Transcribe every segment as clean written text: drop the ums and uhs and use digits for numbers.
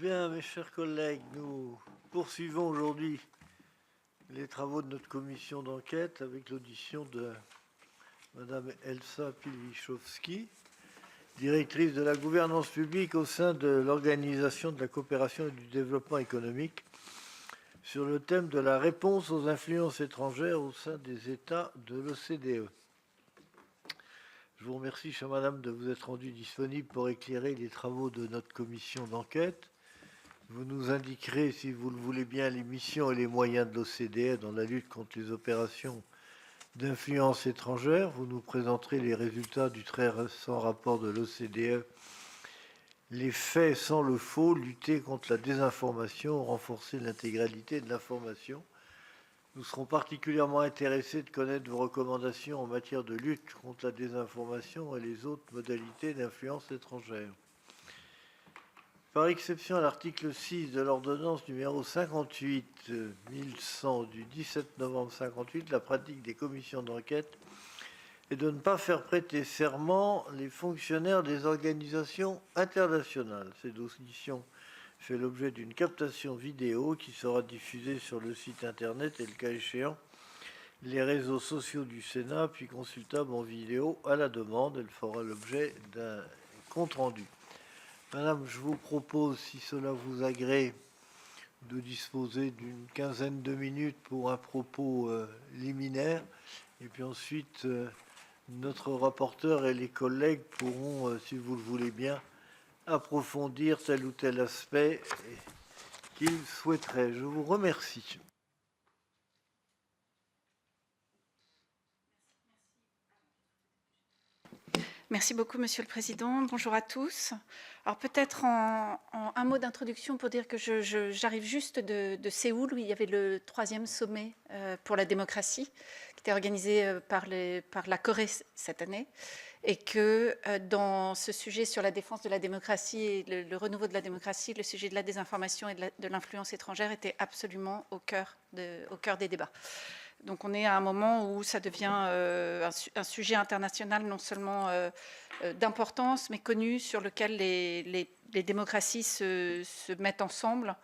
Bien, mes chers collègues, nous poursuivons aujourd'hui les travaux de notre commission d'enquête avec l'audition de Madame Elsa Pilichowski, directrice de la gouvernance publique au sein de l'Organisation de la coopération et du développement économique, sur le thème de la réponse aux influences étrangères au sein des États de l'OCDE. Je vous remercie, chère Madame, de vous être rendue disponible pour éclairer les travaux de notre commission d'enquête. Vous nous indiquerez, si vous le voulez bien, les missions et les moyens de l'OCDE dans la lutte contre les opérations d'influence étrangère. Vous nous présenterez les résultats du très récent rapport de l'OCDE, les faits sans le faux, lutter contre la désinformation, renforcer l'intégralité de l'information. Nous serons particulièrement intéressés de connaître vos recommandations en matière de lutte contre la désinformation et les autres modalités d'influence étrangère. Par exception à l'article 6 de l'ordonnance numéro 58-1100 du 17 novembre 58, la pratique des commissions d'enquête est de ne pas faire prêter serment les fonctionnaires des organisations internationales. Cette audition fait l'objet d'une captation vidéo qui sera diffusée sur le site internet et, le cas échéant, les réseaux sociaux du Sénat, puis consultable en vidéo à la demande. Elle fera l'objet d'un compte-rendu. Madame, je vous propose, si cela vous agrée, de disposer d'une quinzaine de minutes pour un propos liminaire. Et puis ensuite, notre rapporteur et les collègues pourront, si vous le voulez bien, approfondir tel ou tel aspect qu'ils souhaiteraient. Je vous remercie. Merci beaucoup, Monsieur le Président. Bonjour à tous. Alors peut-être en un mot d'introduction pour dire que j'arrive juste de Séoul, où il y avait le 3e sommet pour la démocratie, qui était organisé par la Corée cette année, et que dans ce sujet sur la défense de la démocratie et le renouveau de la démocratie, le sujet de la désinformation et de l'influence étrangère était absolument au cœur des débats. Donc on est à un moment où ça devient un sujet international non seulement d'importance, mais connu, sur lequel les démocraties se mettent ensemble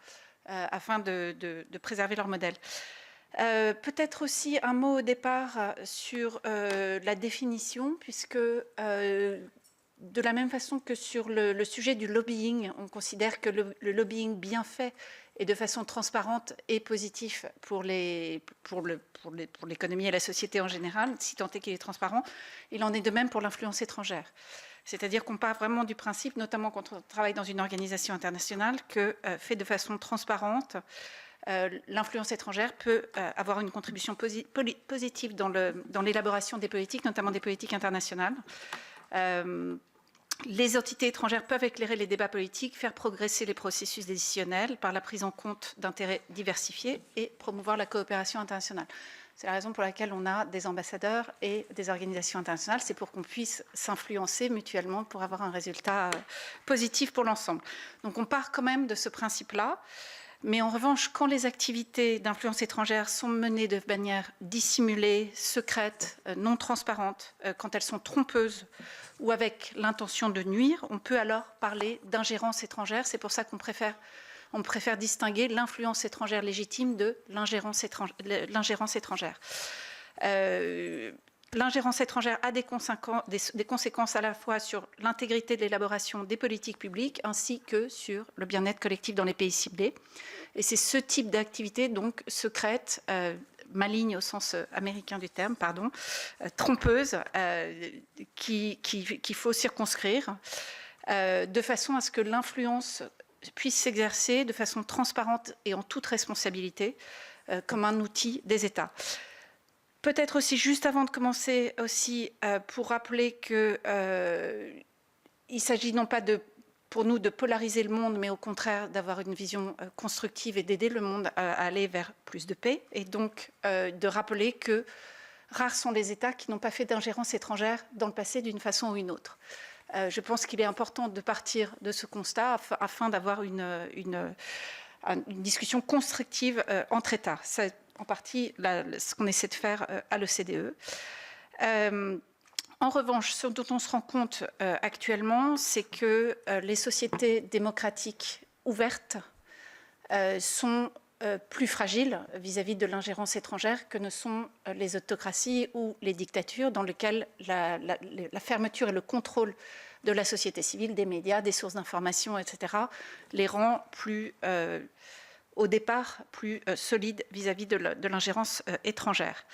afin de préserver leur modèle. Peut-être aussi un mot au départ sur la définition, puisque de la même façon que sur le sujet du lobbying, on considère que le lobbying bien fait et de façon transparente et positif pour l'économie et la société en général, si tant est qu'il est transparent, il en est de même pour l'influence étrangère. C'est-à-dire qu'on part vraiment du principe, notamment quand on travaille dans une organisation internationale, que fait de façon transparente, l'influence étrangère peut avoir une contribution positive dans l'élaboration des politiques, notamment des politiques internationales. Les entités étrangères peuvent éclairer les débats politiques, faire progresser les processus décisionnels par la prise en compte d'intérêts diversifiés et promouvoir la coopération internationale. C'est la raison pour laquelle on a des ambassadeurs et des organisations internationales. C'est pour qu'on puisse s'influencer mutuellement pour avoir un résultat positif pour l'ensemble. Donc on part quand même de ce principe-là. Mais en revanche, quand les activités d'influence étrangère sont menées de manière dissimulée, secrète, non transparente, quand elles sont trompeuses ou avec l'intention de nuire, on peut alors parler d'ingérence étrangère. C'est pour ça qu'on préfère distinguer l'influence étrangère légitime de l'ingérence étrangère. L'ingérence étrangère a des conséquences à la fois sur l'intégrité de l'élaboration des politiques publiques ainsi que sur le bien-être collectif dans les pays ciblés. Et c'est ce type d'activité, donc secrète, maligne au sens américain du terme, trompeuse, qu'il faut circonscrire, de façon à ce que l'influence puisse s'exercer de façon transparente et en toute responsabilité, comme un outil des États. Peut-être aussi, juste avant de commencer, aussi pour rappeler qu'il s'agit non pas pour nous de polariser le monde, mais au contraire d'avoir une vision constructive et d'aider le monde à aller vers plus de paix, et donc de rappeler que rares sont les États qui n'ont pas fait d'ingérence étrangère dans le passé d'une façon ou une autre. Je pense qu'il est important de partir de ce constat afin d'avoir une discussion constructive entre États. C'est en partie ce qu'on essaie de faire à l'OCDE. En revanche, ce dont on se rend compte actuellement, c'est que les sociétés démocratiques ouvertes sont plus fragiles vis-à-vis de l'ingérence étrangère que ne sont les autocraties ou les dictatures dans lesquelles la fermeture et le contrôle de la société civile, des médias, des sources d'information, etc., les rend plus, au départ, plus solides vis-à-vis de l'ingérence étrangère.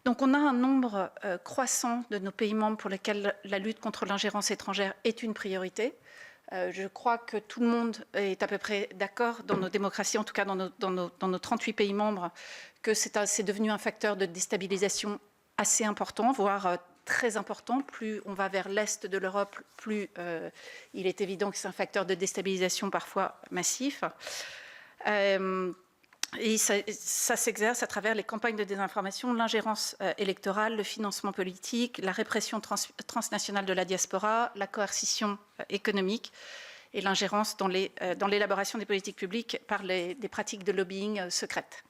Donc on a un nombre croissant de nos pays membres pour lesquels la lutte contre l'ingérence étrangère est une priorité. Je crois que tout le monde est à peu près d'accord dans nos démocraties, en tout cas dans nos 38 pays membres, que c'est devenu un facteur de déstabilisation assez important, voire très important. Plus on va vers l'est de l'Europe, plus il est évident que c'est un facteur de déstabilisation parfois massif. Et ça s'exerce à travers les campagnes de désinformation, l'ingérence électorale, le financement politique, la répression transnationale de la diaspora, la coercition économique et l'ingérence dans l'élaboration des politiques publiques par des pratiques de lobbying secrètes.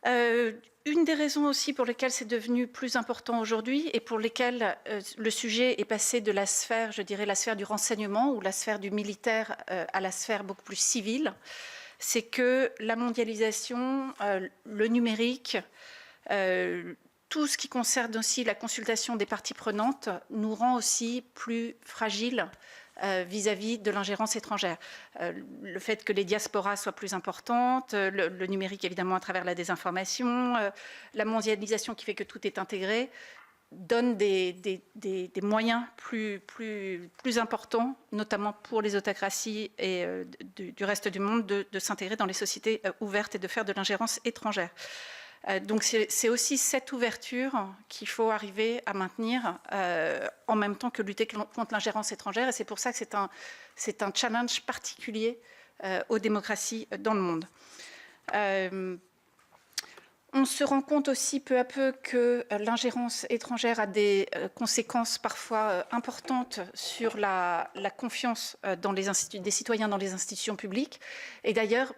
Une des raisons aussi pour lesquelles c'est devenu plus important aujourd'hui et pour lesquelles le sujet est passé de la sphère, je dirais la sphère du renseignement ou la sphère du militaire à la sphère beaucoup plus civile, c'est que la mondialisation, le numérique, tout ce qui concerne aussi la consultation des parties prenantes nous rend aussi plus fragiles vis-à-vis de l'ingérence étrangère. Le fait que les diasporas soient plus importantes, le numérique évidemment à travers la désinformation, la mondialisation qui fait que tout est intégré, donne des moyens plus importants, notamment pour les autocraties et du reste du monde, de s'intégrer dans les sociétés ouvertes et de faire de l'ingérence étrangère. Donc c'est aussi cette ouverture qu'il faut arriver à maintenir en même temps que lutter contre l'ingérence étrangère. Et c'est pour ça que c'est un challenge particulier aux démocraties dans le monde. On se rend compte aussi peu à peu que l'ingérence étrangère a des conséquences parfois importantes sur la confiance des citoyens dans les institutions publiques. Et d'ailleurs,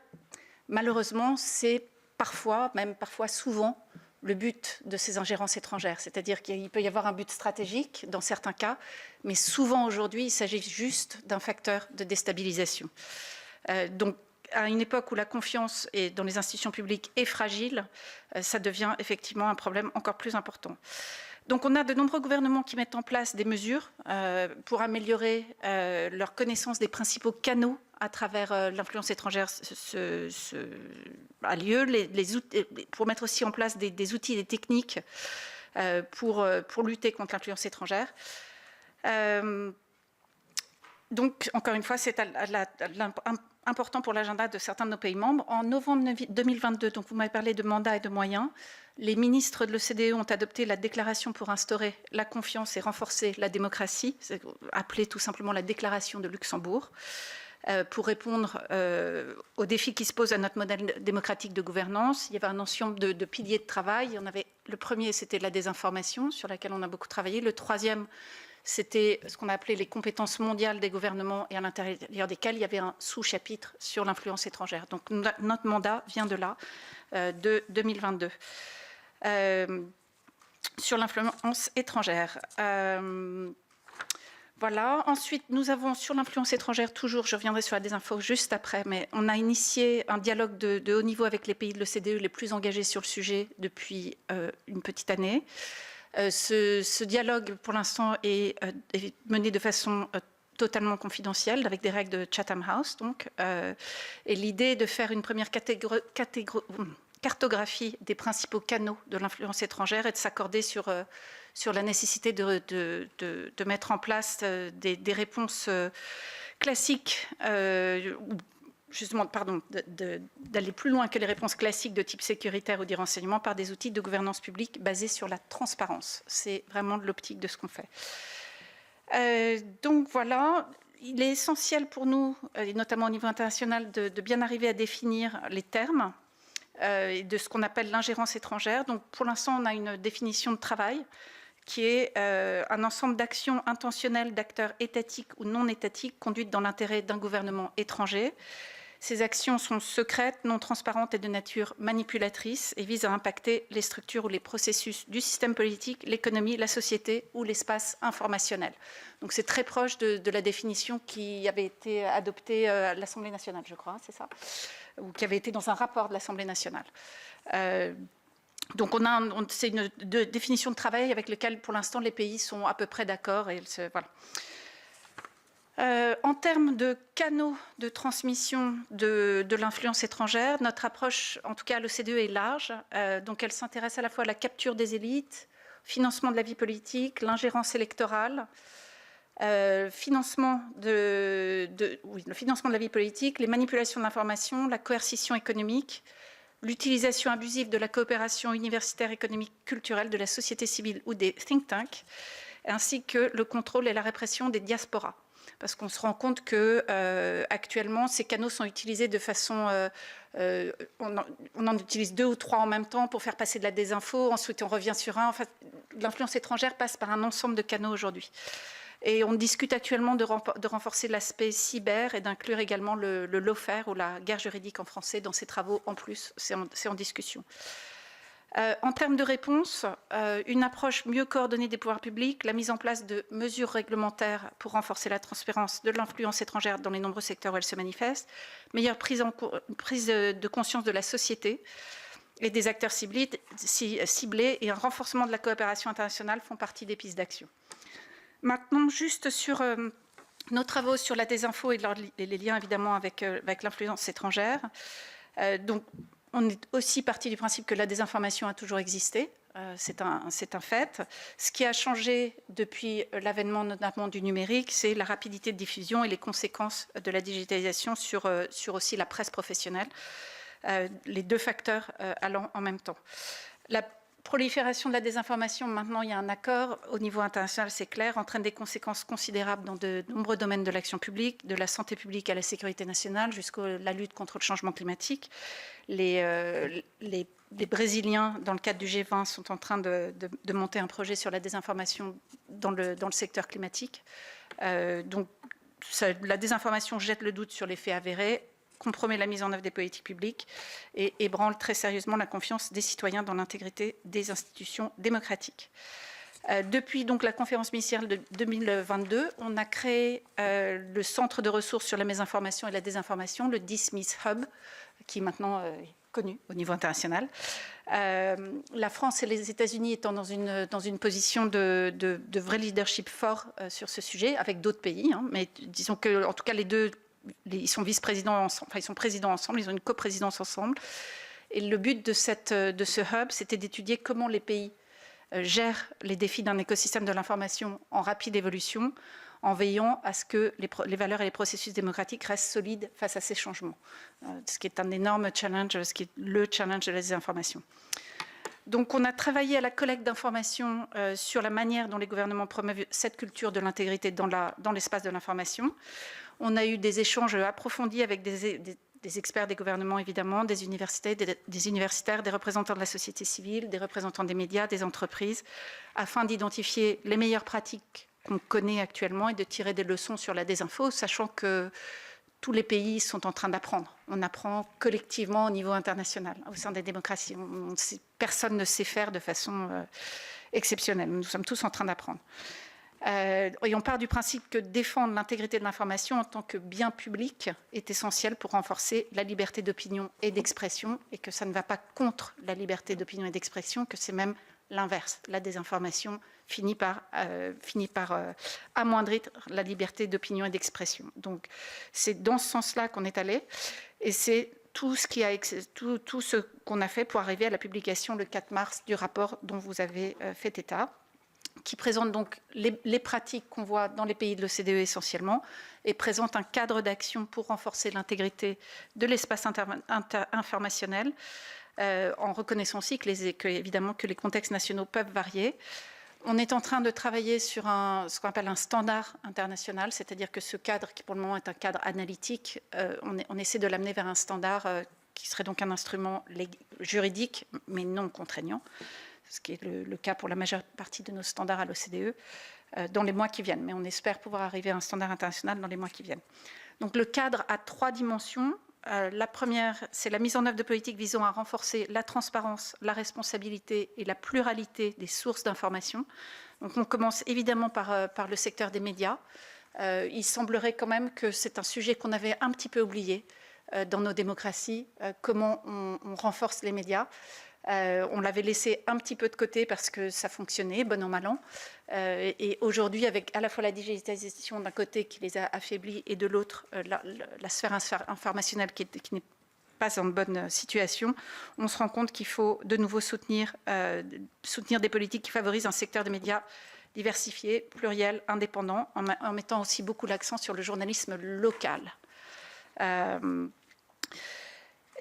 malheureusement, c'est parfois, même parfois souvent, le but de ces ingérences étrangères. C'est-à-dire qu'il peut y avoir un but stratégique dans certains cas, mais souvent aujourd'hui, il s'agit juste d'un facteur de déstabilisation. Donc, à une époque où la confiance dans les institutions publiques est fragile, ça devient effectivement un problème encore plus important. Donc on a de nombreux gouvernements qui mettent en place des mesures pour améliorer leur connaissance des principaux canaux à travers l'influence étrangère a lieu, pour mettre aussi en place des outils et des techniques pour lutter contre l'influence étrangère. Donc, encore une fois, c'est important pour l'agenda de certains de nos pays membres. En novembre 2022, donc vous m'avez parlé de mandat et de moyens, les ministres de l'OCDE ont adopté la déclaration pour instaurer la confiance et renforcer la démocratie, appelée tout simplement la déclaration de Luxembourg, pour répondre aux défis qui se posent à notre modèle démocratique de gouvernance. Il y avait un ensemble de piliers de travail. Le premier, c'était la désinformation, sur laquelle on a beaucoup travaillé. Le troisième, c'était ce qu'on a appelé les compétences mondiales des gouvernements et à l'intérieur desquelles il y avait un sous-chapitre sur l'influence étrangère. Donc notre mandat vient de là, de 2022. Sur l'influence étrangère. Voilà. Ensuite, nous avons sur l'influence étrangère, toujours, je reviendrai sur la désinfo juste après, mais on a initié un dialogue de haut niveau avec les pays de l'OCDE les plus engagés sur le sujet depuis une petite année. Ce dialogue, pour l'instant, est mené de façon totalement confidentielle, avec des règles de Chatham House. Donc, et l'idée est de faire une première cartographie des principaux canaux de l'influence étrangère et de s'accorder sur la nécessité de mettre en place des réponses classiques, justement, pardon, d'aller plus loin que les réponses classiques de type sécuritaire ou du renseignement par des outils de gouvernance publique basés sur la transparence. C'est vraiment l'optique de ce qu'on fait. Donc voilà, il est essentiel pour nous, et notamment au niveau international, de bien arriver à définir les termes de ce qu'on appelle l'ingérence étrangère. Donc pour l'instant, on a une définition de travail qui est un ensemble d'actions intentionnelles d'acteurs étatiques ou non étatiques conduites dans l'intérêt d'un gouvernement étranger. Ces actions sont secrètes, non transparentes et de nature manipulatrice et visent à impacter les structures ou les processus du système politique, l'économie, la société ou l'espace informationnel. Donc c'est très proche de la définition qui avait été adoptée à l'Assemblée nationale, je crois, c'est ça, ou qui avait été dans un rapport de l'Assemblée nationale. Donc c'est une définition de travail avec laquelle pour l'instant les pays sont à peu près d'accord. Voilà. En termes de canaux de transmission de l'influence étrangère, notre approche, en tout cas à l'OCDE, est large. Donc elle s'intéresse à la fois à la capture des élites, financement de la vie politique, l'ingérence électorale, le financement de la vie politique, les manipulations de l'information, la coercition économique, l'utilisation abusive de la coopération universitaire, économique, culturelle, de la société civile ou des think tanks, ainsi que le contrôle et la répression des diasporas. Parce qu'on se rend compte que actuellement, ces canaux sont utilisés de façon... on en utilise 2 ou 3 en même temps pour faire passer de la désinfo, ensuite on revient sur un. Enfin, l'influence étrangère passe par un ensemble de canaux aujourd'hui. Et on discute actuellement de renforcer l'aspect cyber et d'inclure également le lawfare ou la guerre juridique en français dans ces travaux en plus, c'est en discussion. En termes de réponse, une approche mieux coordonnée des pouvoirs publics, la mise en place de mesures réglementaires pour renforcer la transparence de l'influence étrangère dans les nombreux secteurs où elle se manifeste, meilleure prise de conscience de la société et des acteurs ciblés et un renforcement de la coopération internationale font partie des pistes d'action. Maintenant, juste sur nos travaux sur la désinfo et les liens évidemment avec l'influence étrangère. Donc, on est aussi parti du principe que la désinformation a toujours existé, c'est un fait. Ce qui a changé depuis l'avènement notamment du numérique, c'est la rapidité de diffusion et les conséquences de la digitalisation sur aussi la presse professionnelle, les 2 facteurs allant en même temps. La prolifération de la désinformation, maintenant il y a un accord au niveau international, c'est clair, entraîne des conséquences considérables dans de nombreux domaines de l'action publique, de la santé publique à la sécurité nationale, jusqu'à la lutte contre le changement climatique. Les Brésiliens, dans le cadre du G20, sont en train de monter un projet sur la désinformation dans le secteur climatique. Donc, la désinformation jette le doute sur les faits avérés, compromet la mise en œuvre des politiques publiques et ébranle très sérieusement la confiance des citoyens dans l'intégrité des institutions démocratiques. Depuis donc la conférence ministérielle de 2022, on a créé le Centre de ressources sur la mésinformation et la désinformation, le DISMIS Hub, qui maintenant est connu au niveau international. La France et les États-Unis étant dans une position de vrai leadership fort sur ce sujet, avec d'autres pays, hein, mais disons que, en tout cas, les deux, ils sont vice-présidents ensemble, enfin, ils sont présidents ensemble, ils ont une coprésidence ensemble. Et le but de ce hub, c'était d'étudier comment les pays gèrent les défis d'un écosystème de l'information en rapide évolution, en veillant à ce que les valeurs et les processus démocratiques restent solides face à ces changements. Ce qui est un énorme challenge, ce qui est le challenge de la désinformation. Donc on a travaillé à la collecte d'informations sur la manière dont les gouvernements promeuvent cette culture de l'intégrité dans l'espace de l'information. On a eu des échanges approfondis avec des experts des gouvernements, évidemment, des universités, des universitaires, des représentants de la société civile, des représentants des médias, des entreprises, afin d'identifier les meilleures pratiques qu'on connaît actuellement et de tirer des leçons sur la désinfo, sachant que tous les pays sont en train d'apprendre. On apprend collectivement au niveau international, au sein des démocraties. Personne ne sait faire de façon exceptionnelle. Nous sommes tous en train d'apprendre. Et on part du principe que défendre l'intégrité de l'information en tant que bien public est essentiel pour renforcer la liberté d'opinion et d'expression, et que ça ne va pas contre la liberté d'opinion et d'expression, que c'est même l'inverse. La désinformation finit par amoindrir la liberté d'opinion et d'expression. Donc c'est dans ce sens-là qu'on est allé, et c'est tout ce qu'on a fait pour arriver à la publication le 4 mars du rapport dont vous avez fait état, qui présente donc les pratiques qu'on voit dans les pays de l'OCDE essentiellement, et présente un cadre d'action pour renforcer l'intégrité de l'espace informationnel, en reconnaissant aussi évidemment que les contextes nationaux peuvent varier. On est en train de travailler sur ce qu'on appelle un standard international, c'est-à-dire que ce cadre, qui pour le moment est un cadre analytique, on essaie de l'amener vers un standard qui serait donc un instrument juridique, mais non contraignant, ce qui est le cas pour la majeure partie de nos standards à l'OCDE, dans les mois qui viennent. Mais on espère pouvoir arriver à un standard international dans les mois qui viennent. Donc le cadre a 3 dimensions. La première, c'est la mise en œuvre de politiques visant à renforcer la transparence, la responsabilité et la pluralité des sources d'information. Donc on commence évidemment par le secteur des médias. Il semblerait quand même que c'est un sujet qu'on avait un petit peu oublié dans nos démocraties, comment on renforce les médias. On l'avait laissé un petit peu de côté parce que ça fonctionnait, bon an, mal an. Et aujourd'hui, avec à la fois la digitalisation d'un côté qui les a affaiblis et de l'autre, la sphère informationnelle qui n'est pas en bonne situation, on se rend compte qu'il faut de nouveau soutenir des politiques qui favorisent un secteur des médias diversifié, pluriel, indépendant, en mettant aussi beaucoup l'accent sur le journalisme local.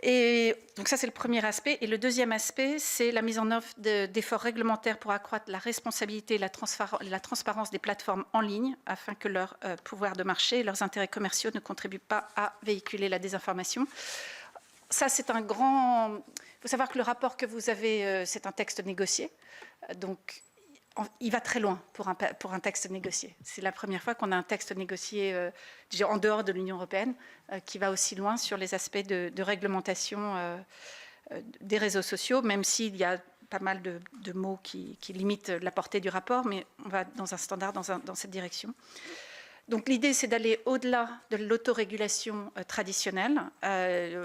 Et donc ça, c'est le premier aspect. Et le deuxième aspect, c'est la mise en œuvre d'efforts réglementaires pour accroître la responsabilité et la transparence des plateformes en ligne, afin que leur pouvoir de marché et leurs intérêts commerciaux ne contribuent pas à véhiculer la désinformation. Ça, c'est un grand... Il faut savoir que le rapport que vous avez, c'est un texte négocié. Donc, il va très loin pour un texte négocié. C'est la première fois qu'on a un texte négocié en dehors de l'Union européenne qui va aussi loin sur les aspects de réglementation des réseaux sociaux, même s'il y a pas mal de mots qui limitent la portée du rapport, mais on va dans un standard dans cette direction. Donc l'idée, c'est d'aller au-delà de l'autorégulation traditionnelle.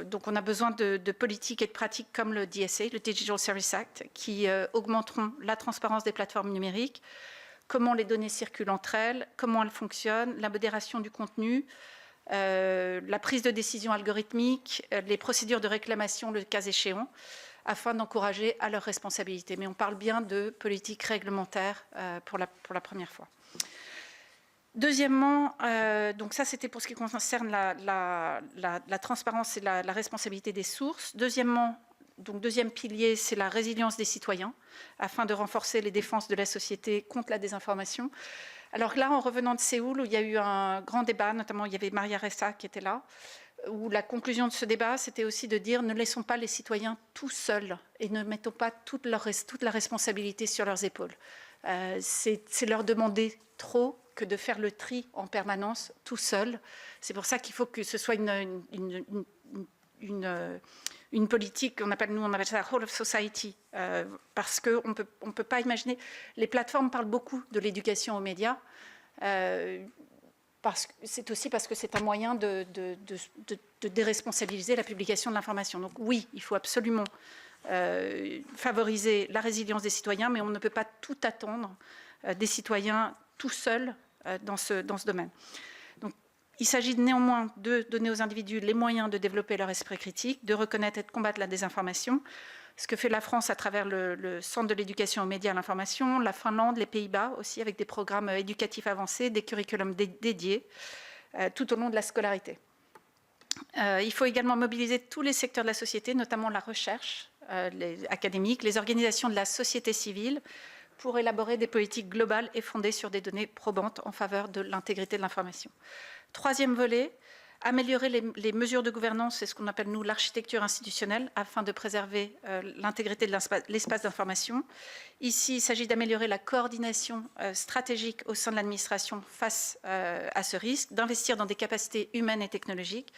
Donc on a besoin de politiques et de pratiques comme le DSA, le Digital Services Act, qui augmenteront la transparence des plateformes numériques, comment les données circulent entre elles, comment elles fonctionnent, la modération du contenu, la prise de décision algorithmique, les procédures de réclamation le cas échéant, afin d'encourager à leur responsabilité. Mais on parle bien de politique réglementaire pour la première fois. Deuxièmement, donc ça c'était pour ce qui concerne la transparence et la responsabilité des sources. Deuxièmement, donc deuxième pilier, c'est la résilience des citoyens, afin de renforcer les défenses de la société contre la désinformation. Alors là, en revenant de Séoul, où il y a eu un grand débat, notamment il y avait Maria Ressa qui était là, où la conclusion de ce débat, c'était aussi de dire ne laissons pas les citoyens tout seuls et ne mettons pas toute la responsabilité sur leurs épaules. C'est leur demander trop que de faire le tri en permanence tout seul. C'est pour ça qu'il faut que ce soit une politique, on appelle ça whole of society, parce qu'on ne peut pas imaginer... Les plateformes parlent beaucoup de l'éducation aux médias, c'est aussi parce que c'est un moyen de déresponsabiliser la publication de l'information. Donc oui, il faut absolument favoriser la résilience des citoyens, mais on ne peut pas tout attendre des citoyens tout seuls dans ce domaine. Donc, il s'agit néanmoins de donner aux individus les moyens de développer leur esprit critique, de reconnaître et de combattre la désinformation, ce que fait la France à travers le Centre de l'éducation aux médias et à l'information, la Finlande, les Pays-Bas aussi, avec des programmes éducatifs avancés, des curriculums dédiés tout au long de la scolarité. Il faut également mobiliser tous les secteurs de la société, notamment la recherche académique, les organisations de la société civile, pour élaborer des politiques globales et fondées sur des données probantes en faveur de l'intégrité de l'information. Troisième volet, améliorer les mesures de gouvernance, c'est ce qu'on appelle, nous, l'architecture institutionnelle, afin de préserver l'intégrité de l'espace d'information. Ici, il s'agit d'améliorer la coordination stratégique au sein de l'administration face à ce risque, d'investir dans des capacités humaines et technologiques,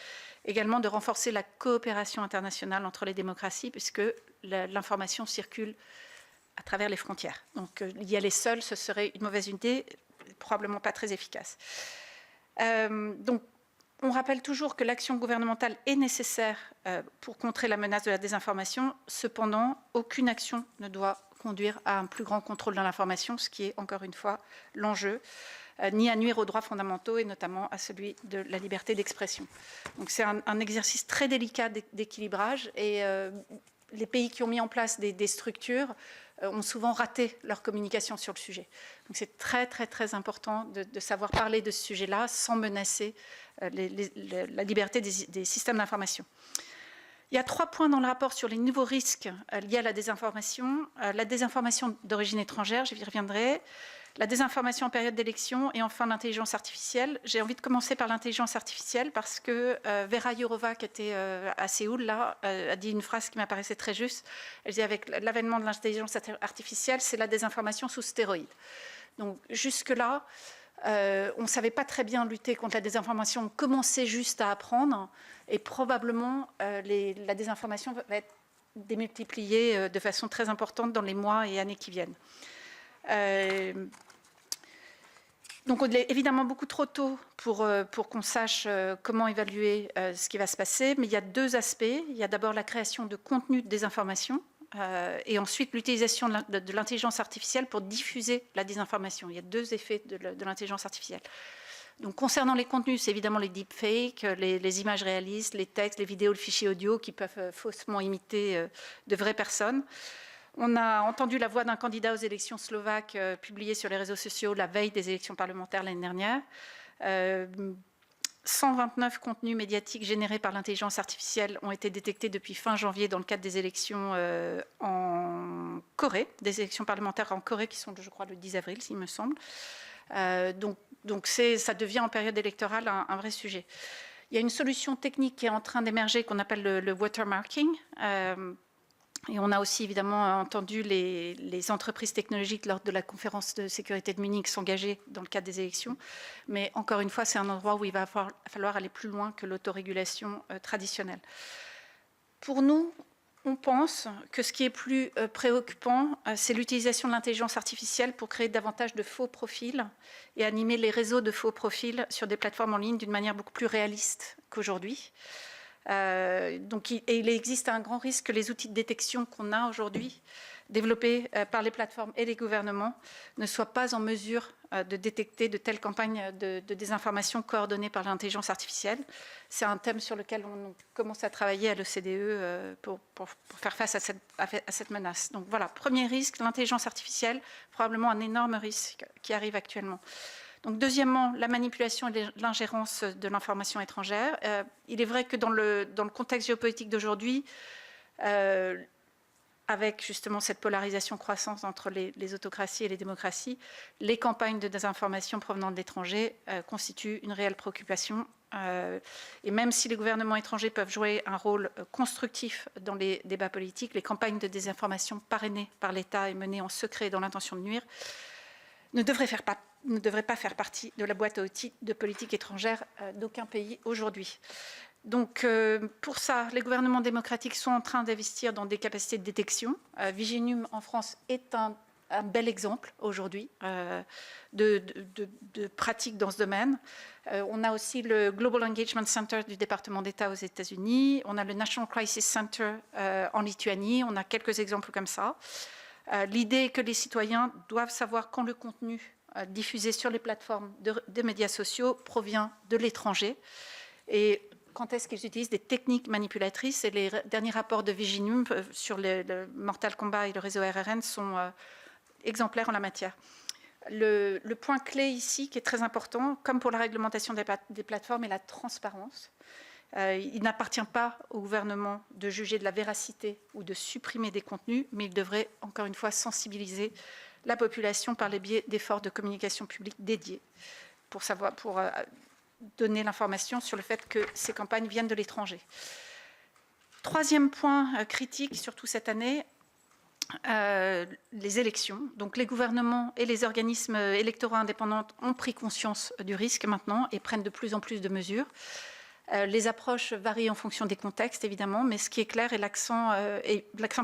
également de renforcer la coopération internationale entre les démocraties, puisque l'information circule à travers les frontières. Donc, y aller seul, ce serait une mauvaise idée, probablement pas très efficace. Donc, on rappelle toujours que l'action gouvernementale est nécessaire pour contrer la menace de la désinformation. Cependant, aucune action ne doit conduire à un plus grand contrôle de l'information, ce qui est, encore une fois, l'enjeu, ni à nuire aux droits fondamentaux et notamment à celui de la liberté d'expression. Donc, c'est un exercice très délicat d'équilibrage et les pays qui ont mis en place des structures ont souvent raté leur communication sur le sujet. Donc c'est très, très, très important de savoir parler de ce sujet-là sans menacer la liberté des systèmes d'information. Il y a 3 points dans le rapport sur les nouveaux risques liés à la désinformation d'origine étrangère, j'y reviendrai, la désinformation en période d'élection et enfin l'intelligence artificielle. J'ai envie de commencer par l'intelligence artificielle parce que Vera Jourova, qui était à Séoul, là, a dit une phrase qui m'apparaissait très juste. Elle dit avec l'avènement de l'intelligence artificielle, c'est la désinformation sous stéroïdes. Donc jusque-là, On ne savait pas très bien lutter contre la désinformation, on commençait juste à apprendre, et probablement la désinformation va être démultipliée de façon très importante dans les mois et années qui viennent. Donc, il est évidemment beaucoup trop tôt pour qu'on sache comment évaluer ce qui va se passer, mais il y a deux aspects. Il y a d'abord la création de contenu de désinformation et ensuite l'utilisation de l'intelligence artificielle pour diffuser la désinformation. Il y a deux effets de l'intelligence artificielle. Donc, concernant les contenus, c'est évidemment les deepfakes, les images réalistes, les textes, les vidéos, le fichier audio qui peuvent faussement imiter de vraies personnes. On a entendu la voix d'un candidat aux élections slovaques publiée sur les réseaux sociaux la veille des élections parlementaires l'année dernière. 129 contenus médiatiques générés par l'intelligence artificielle ont été détectés depuis fin janvier dans le cadre des élections en Corée, des élections parlementaires en Corée qui sont, je crois, le 10 avril, s'il me semble. Donc ça devient en période électorale un vrai sujet. Il y a une solution technique qui est en train d'émerger qu'on appelle le watermarking. Et on a aussi évidemment entendu les entreprises technologiques lors de la conférence de sécurité de Munich s'engager dans le cadre des élections. Mais encore une fois, c'est un endroit où il va falloir aller plus loin que l'autorégulation traditionnelle. Pour nous, on pense que ce qui est plus préoccupant, c'est l'utilisation de l'intelligence artificielle pour créer davantage de faux profils et animer les réseaux de faux profils sur des plateformes en ligne d'une manière beaucoup plus réaliste qu'aujourd'hui. Il existe un grand risque que les outils de détection qu'on a aujourd'hui, développés par les plateformes et les gouvernements, ne soient pas en mesure de détecter de telles campagnes de désinformation coordonnées par l'intelligence artificielle. C'est un thème sur lequel on commence à travailler à l'OCDE pour faire face à cette menace. Donc voilà, premier risque, l'intelligence artificielle, probablement un énorme risque qui arrive actuellement. Donc, deuxièmement, la manipulation et l'ingérence de l'information étrangère. Il est vrai que dans le contexte géopolitique d'aujourd'hui, avec justement cette polarisation croissante entre les autocraties et les démocraties, les campagnes de désinformation provenant de l'étranger constituent une réelle préoccupation. Et même si les gouvernements étrangers peuvent jouer un rôle constructif dans les débats politiques, les campagnes de désinformation parrainées par l'État et menées en secret dans l'intention de nuire ne devrait pas faire partie de la boîte à outils de politique étrangère d'aucun pays aujourd'hui. Donc, pour ça, les gouvernements démocratiques sont en train d'investir dans des capacités de détection. Viginum, en France, est un bel exemple aujourd'hui de pratiques dans ce domaine. On a aussi le Global Engagement Center du département d'État aux États-Unis. On a le National Crisis Center en Lituanie. On a quelques exemples comme ça. L'idée est que les citoyens doivent savoir quand le contenu diffusé sur les plateformes de médias sociaux provient de l'étranger et quand est-ce qu'ils utilisent des techniques manipulatrices. Et les derniers rapports de Viginum sur le Mortal Kombat et le réseau RRN sont exemplaires en la matière. Le point clé ici, qui est très important, comme pour la réglementation des plateformes, est la transparence. Il n'appartient pas au gouvernement de juger de la véracité ou de supprimer des contenus, mais il devrait, encore une fois, sensibiliser la population par les biais d'efforts de communication publique dédiés pour donner l'information sur le fait que ces campagnes viennent de l'étranger. Troisième point critique, surtout cette année, les élections. Donc les gouvernements et les organismes électoraux indépendants ont pris conscience du risque maintenant et prennent de plus en plus de mesures. Les approches varient en fonction des contextes, évidemment, mais ce qui est clair, et l'accent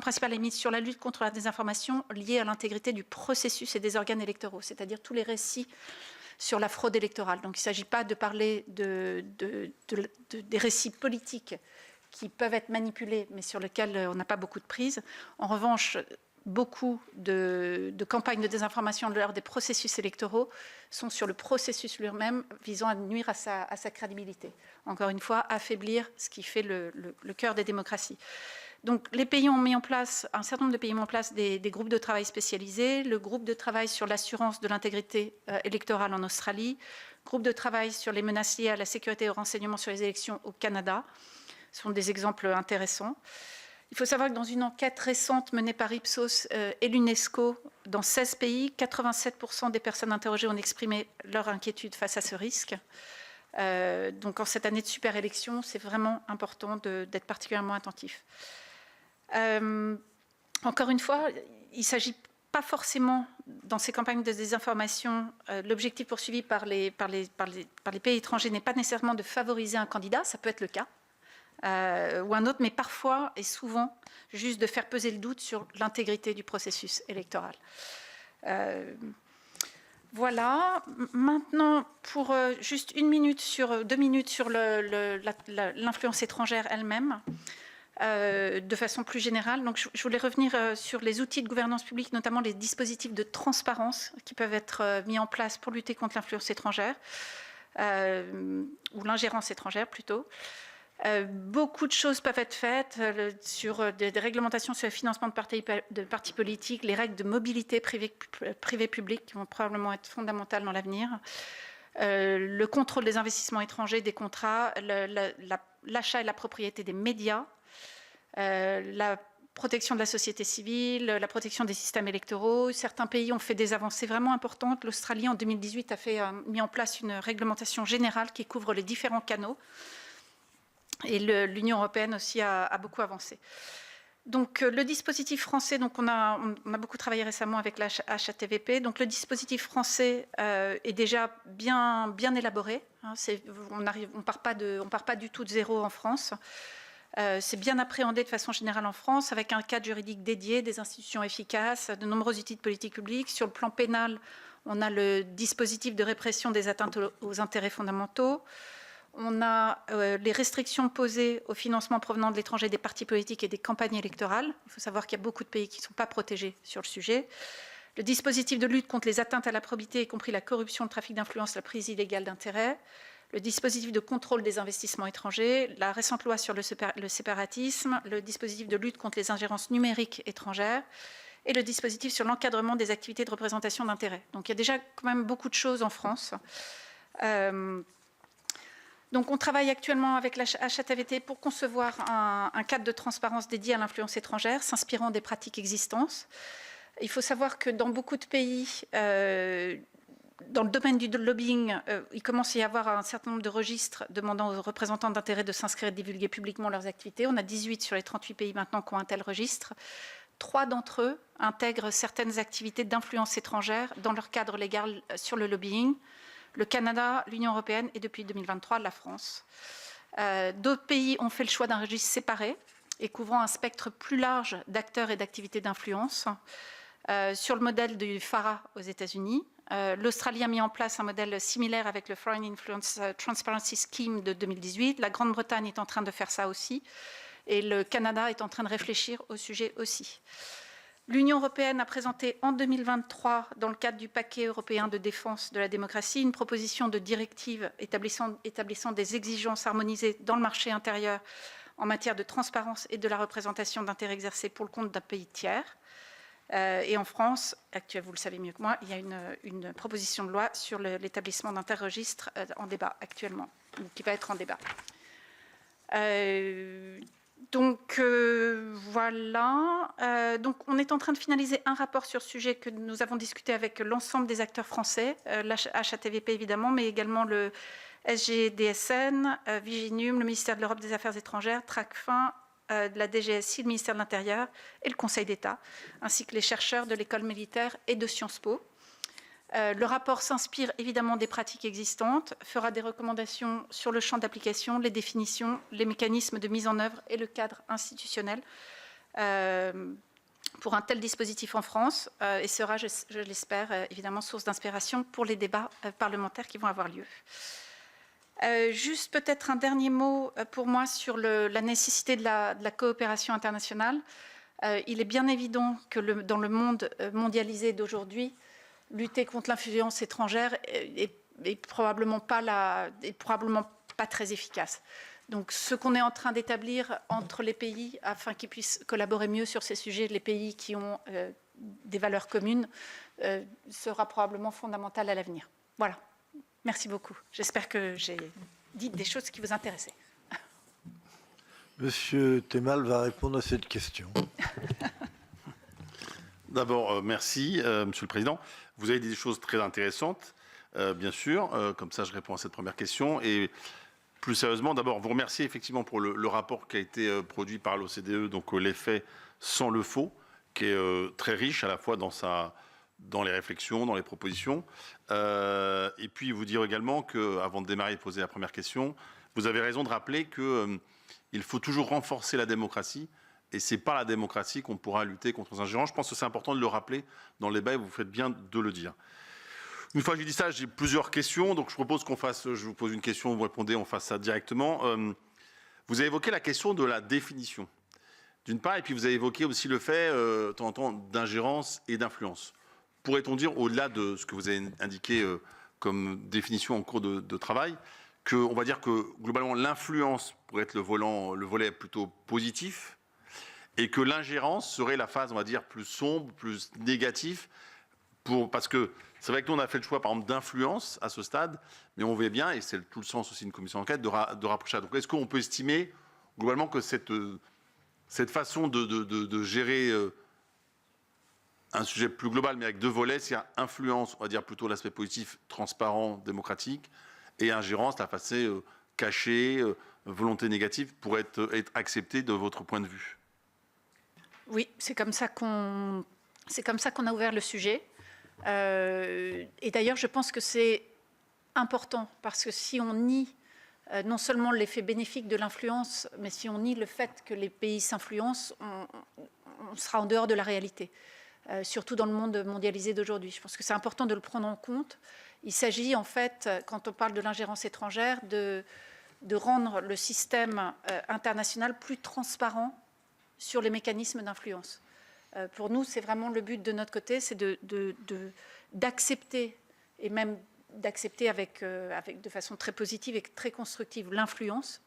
principal est mis sur la lutte contre la désinformation liée à l'intégrité du processus et des organes électoraux, c'est-à-dire tous les récits sur la fraude électorale. Donc il ne s'agit pas de parler des récits politiques qui peuvent être manipulés, mais sur lesquels on n'a pas beaucoup de prise. En revanche, beaucoup de campagnes de désinformation lors des processus électoraux sont sur le processus lui-même visant à nuire à sa crédibilité. Encore une fois, affaiblir ce qui fait le cœur des démocraties. Donc les pays ont mis en place, un certain nombre de pays ont mis en place des groupes de travail spécialisés, le groupe de travail sur l'assurance de l'intégrité électorale en Australie, groupe de travail sur les menaces liées à la sécurité et au renseignement sur les élections au Canada. Ce sont des exemples intéressants. Il faut savoir que dans une enquête récente menée par Ipsos et l'UNESCO, dans 16 pays, 87% des personnes interrogées ont exprimé leur inquiétude face à ce risque. Donc en cette année de super élection, c'est vraiment important d'être particulièrement attentif. Encore une fois, il ne s'agit pas forcément, dans ces campagnes de désinformation, l'objectif poursuivi par les pays étrangers n'est pas nécessairement de favoriser un candidat, ça peut être le cas, ou un autre, mais parfois et souvent juste de faire peser le doute sur l'intégrité du processus électoral. Voilà. Maintenant, pour juste 2 minutes sur l'influence étrangère elle-même, de façon plus générale. Donc, je voulais revenir sur les outils de gouvernance publique, notamment les dispositifs de transparence qui peuvent être mis en place pour lutter contre l'influence étrangère, ou l'ingérence étrangère plutôt. Beaucoup de choses peuvent être faites sur des réglementations sur le financement de partis politiques, les règles de mobilité privée-publique qui vont probablement être fondamentales dans l'avenir, le contrôle des investissements étrangers, des contrats, l'achat et la propriété des médias, la protection de la société civile, la protection des systèmes électoraux. Certains pays ont fait des avancées vraiment importantes. L'Australie, en 2018, a mis en place une réglementation générale qui couvre les différents canaux. Et l'Union européenne aussi a beaucoup avancé. Donc, le dispositif français, donc on a beaucoup travaillé récemment avec la HATVP. Donc, le dispositif français est déjà bien élaboré. Hein, on part pas du tout de zéro en France. C'est bien appréhendé de façon générale en France, avec un cadre juridique dédié, des institutions efficaces, de nombreux outils de politique publique. Sur le plan pénal, on a le dispositif de répression des atteintes aux intérêts fondamentaux. On a les restrictions posées au financement provenant de l'étranger des partis politiques et des campagnes électorales. Il faut savoir qu'il y a beaucoup de pays qui ne sont pas protégés sur le sujet. Le dispositif de lutte contre les atteintes à la probité, y compris la corruption, le trafic d'influence, la prise illégale d'intérêts. Le dispositif de contrôle des investissements étrangers. La récente loi sur le séparatisme. Le dispositif de lutte contre les ingérences numériques étrangères. Et le dispositif sur l'encadrement des activités de représentation d'intérêts. Donc il y a déjà quand même beaucoup de choses en France. Donc, on travaille actuellement avec la HATVP pour concevoir un cadre de transparence dédié à l'influence étrangère, s'inspirant des pratiques existantes. Il faut savoir que dans beaucoup de pays, dans le domaine du lobbying, il commence à y avoir un certain nombre de registres demandant aux représentants d'intérêt de s'inscrire et de divulguer publiquement leurs activités. On a 18 sur les 38 pays maintenant qui ont un tel registre. 3 d'entre eux intègrent certaines activités d'influence étrangère dans leur cadre légal sur le lobbying. Le Canada, l'Union européenne et depuis 2023, la France. D'autres pays ont fait le choix d'un registre séparé et couvrant un spectre plus large d'acteurs et d'activités d'influence. Sur le modèle du FARA aux États-Unis, l'Australie a mis en place un modèle similaire avec le Foreign Influence Transparency Scheme de 2018. La Grande-Bretagne est en train de faire ça aussi. Et le Canada est en train de réfléchir au sujet aussi. L'Union européenne a présenté en 2023, dans le cadre du paquet européen de défense de la démocratie, une proposition de directive établissant des exigences harmonisées dans le marché intérieur en matière de transparence et de la représentation d'intérêts exercés pour le compte d'un pays tiers. Et en France, actuellement, vous le savez mieux que moi, il y a une proposition de loi sur l'établissement d'interregistres en débat actuellement, qui va être en débat. Donc voilà, donc on est en train de finaliser un rapport sur ce sujet que nous avons discuté avec l'ensemble des acteurs français, la HATVP évidemment, mais également le SGDSN, Viginum, le ministère de l'Europe des Affaires étrangères, Tracfin, de la DGSI, le ministère de l'Intérieur et le Conseil d'État, ainsi que les chercheurs de l'école militaire et de Sciences Po. Le rapport s'inspire évidemment des pratiques existantes, fera des recommandations sur le champ d'application, les définitions, les mécanismes de mise en œuvre et le cadre institutionnel pour un tel dispositif en France et sera, je l'espère, évidemment source d'inspiration pour les débats parlementaires qui vont avoir lieu. Juste peut-être un dernier mot pour moi sur la nécessité de la coopération internationale. Il est bien évident que dans le monde mondialisé d'aujourd'hui, lutter contre l'influence étrangère est probablement pas très efficace. Donc, ce qu'on est en train d'établir entre les pays, afin qu'ils puissent collaborer mieux sur ces sujets, les pays qui ont des valeurs communes, sera probablement fondamental à l'avenir. Voilà. Merci beaucoup. J'espère que j'ai dit des choses qui vous intéressaient. Monsieur Temal va répondre à cette question. D'abord, merci, Monsieur le Président. Vous avez dit des choses très intéressantes, bien sûr. Comme ça, je réponds à cette première question. Et plus sérieusement, d'abord, vous remercier effectivement pour le rapport qui a été produit par l'OCDE, donc les faits sans le faux, qui est très riche à la fois dans les réflexions, dans les propositions. Et puis vous dire également que, avant de démarrer et de poser la première question, vous avez raison de rappeler qu'il faut toujours renforcer la démocratie. Et c'est par la démocratie qu'on pourra lutter contre les ingérences. Je pense que c'est important de le rappeler dans les débats et vous faites bien de le dire. Une fois que j'ai dit ça, j'ai plusieurs questions. Donc je propose qu'on fasse, je vous pose une question, vous répondez, on fasse ça directement. Vous avez évoqué la question de la définition, d'une part, et puis vous avez évoqué aussi le fait, de temps en temps, d'ingérence et d'influence. Pourrait-on dire, au-delà de ce que vous avez indiqué comme définition en cours de travail, qu'on va dire que globalement l'influence pourrait être le volet plutôt positif, et que l'ingérence serait la phase, on va dire, plus sombre, plus négative, parce que c'est vrai que nous, on a fait le choix, par exemple, d'influence à ce stade, mais on voit bien, et c'est tout le sens aussi d'une commission d'enquête, de rapprocher. Donc, est-ce qu'on peut estimer, globalement, que cette façon de gérer un sujet plus global, mais avec deux volets, c'est influence, on va dire plutôt l'aspect positif, transparent, démocratique, et ingérence, la facette cachée, volonté négative, pourrait être acceptée de votre point de vue? Oui, c'est comme ça qu'on a ouvert le sujet. Et d'ailleurs, je pense que c'est important parce que si on nie non seulement l'effet bénéfique de l'influence, mais si on nie le fait que les pays s'influencent, on sera en dehors de la réalité, surtout dans le monde mondialisé d'aujourd'hui. Je pense que c'est important de le prendre en compte. Il s'agit en fait, quand on parle de l'ingérence étrangère, de rendre le système international plus transparent sur les mécanismes d'influence. Pour nous, c'est vraiment le but de notre côté, c'est d'accepter, et même d'accepter de façon très positive et très constructive l'influence,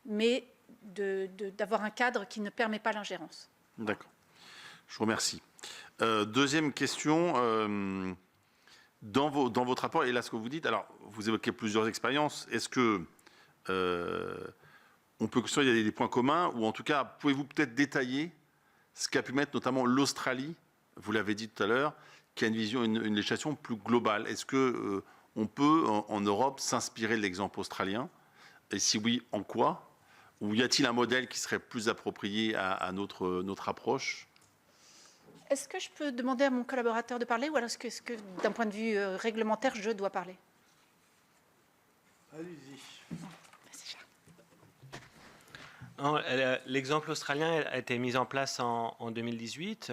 mais d'avoir un cadre qui ne permet pas l'ingérence. D'accord. Je vous remercie. Deuxième question. Dans votre rapport, et là ce que vous dites, alors vous évoquez plusieurs expériences, est-ce que on peut que il y a des points communs, ou en tout cas, pouvez-vous peut-être détailler ce qu'a pu mettre notamment l'Australie, vous l'avez dit tout à l'heure, qui a une vision, une législation plus globale. Est-ce que on peut, en Europe, s'inspirer de l'exemple australien? Et si oui, en quoi? Ou y a-t-il un modèle qui serait plus approprié à notre approche? Est-ce que je peux demander à mon collaborateur de parler, ou alors est-ce que d'un point de vue réglementaire, je dois parler? Allez-y. L'exemple australien a été mis en place en 2018.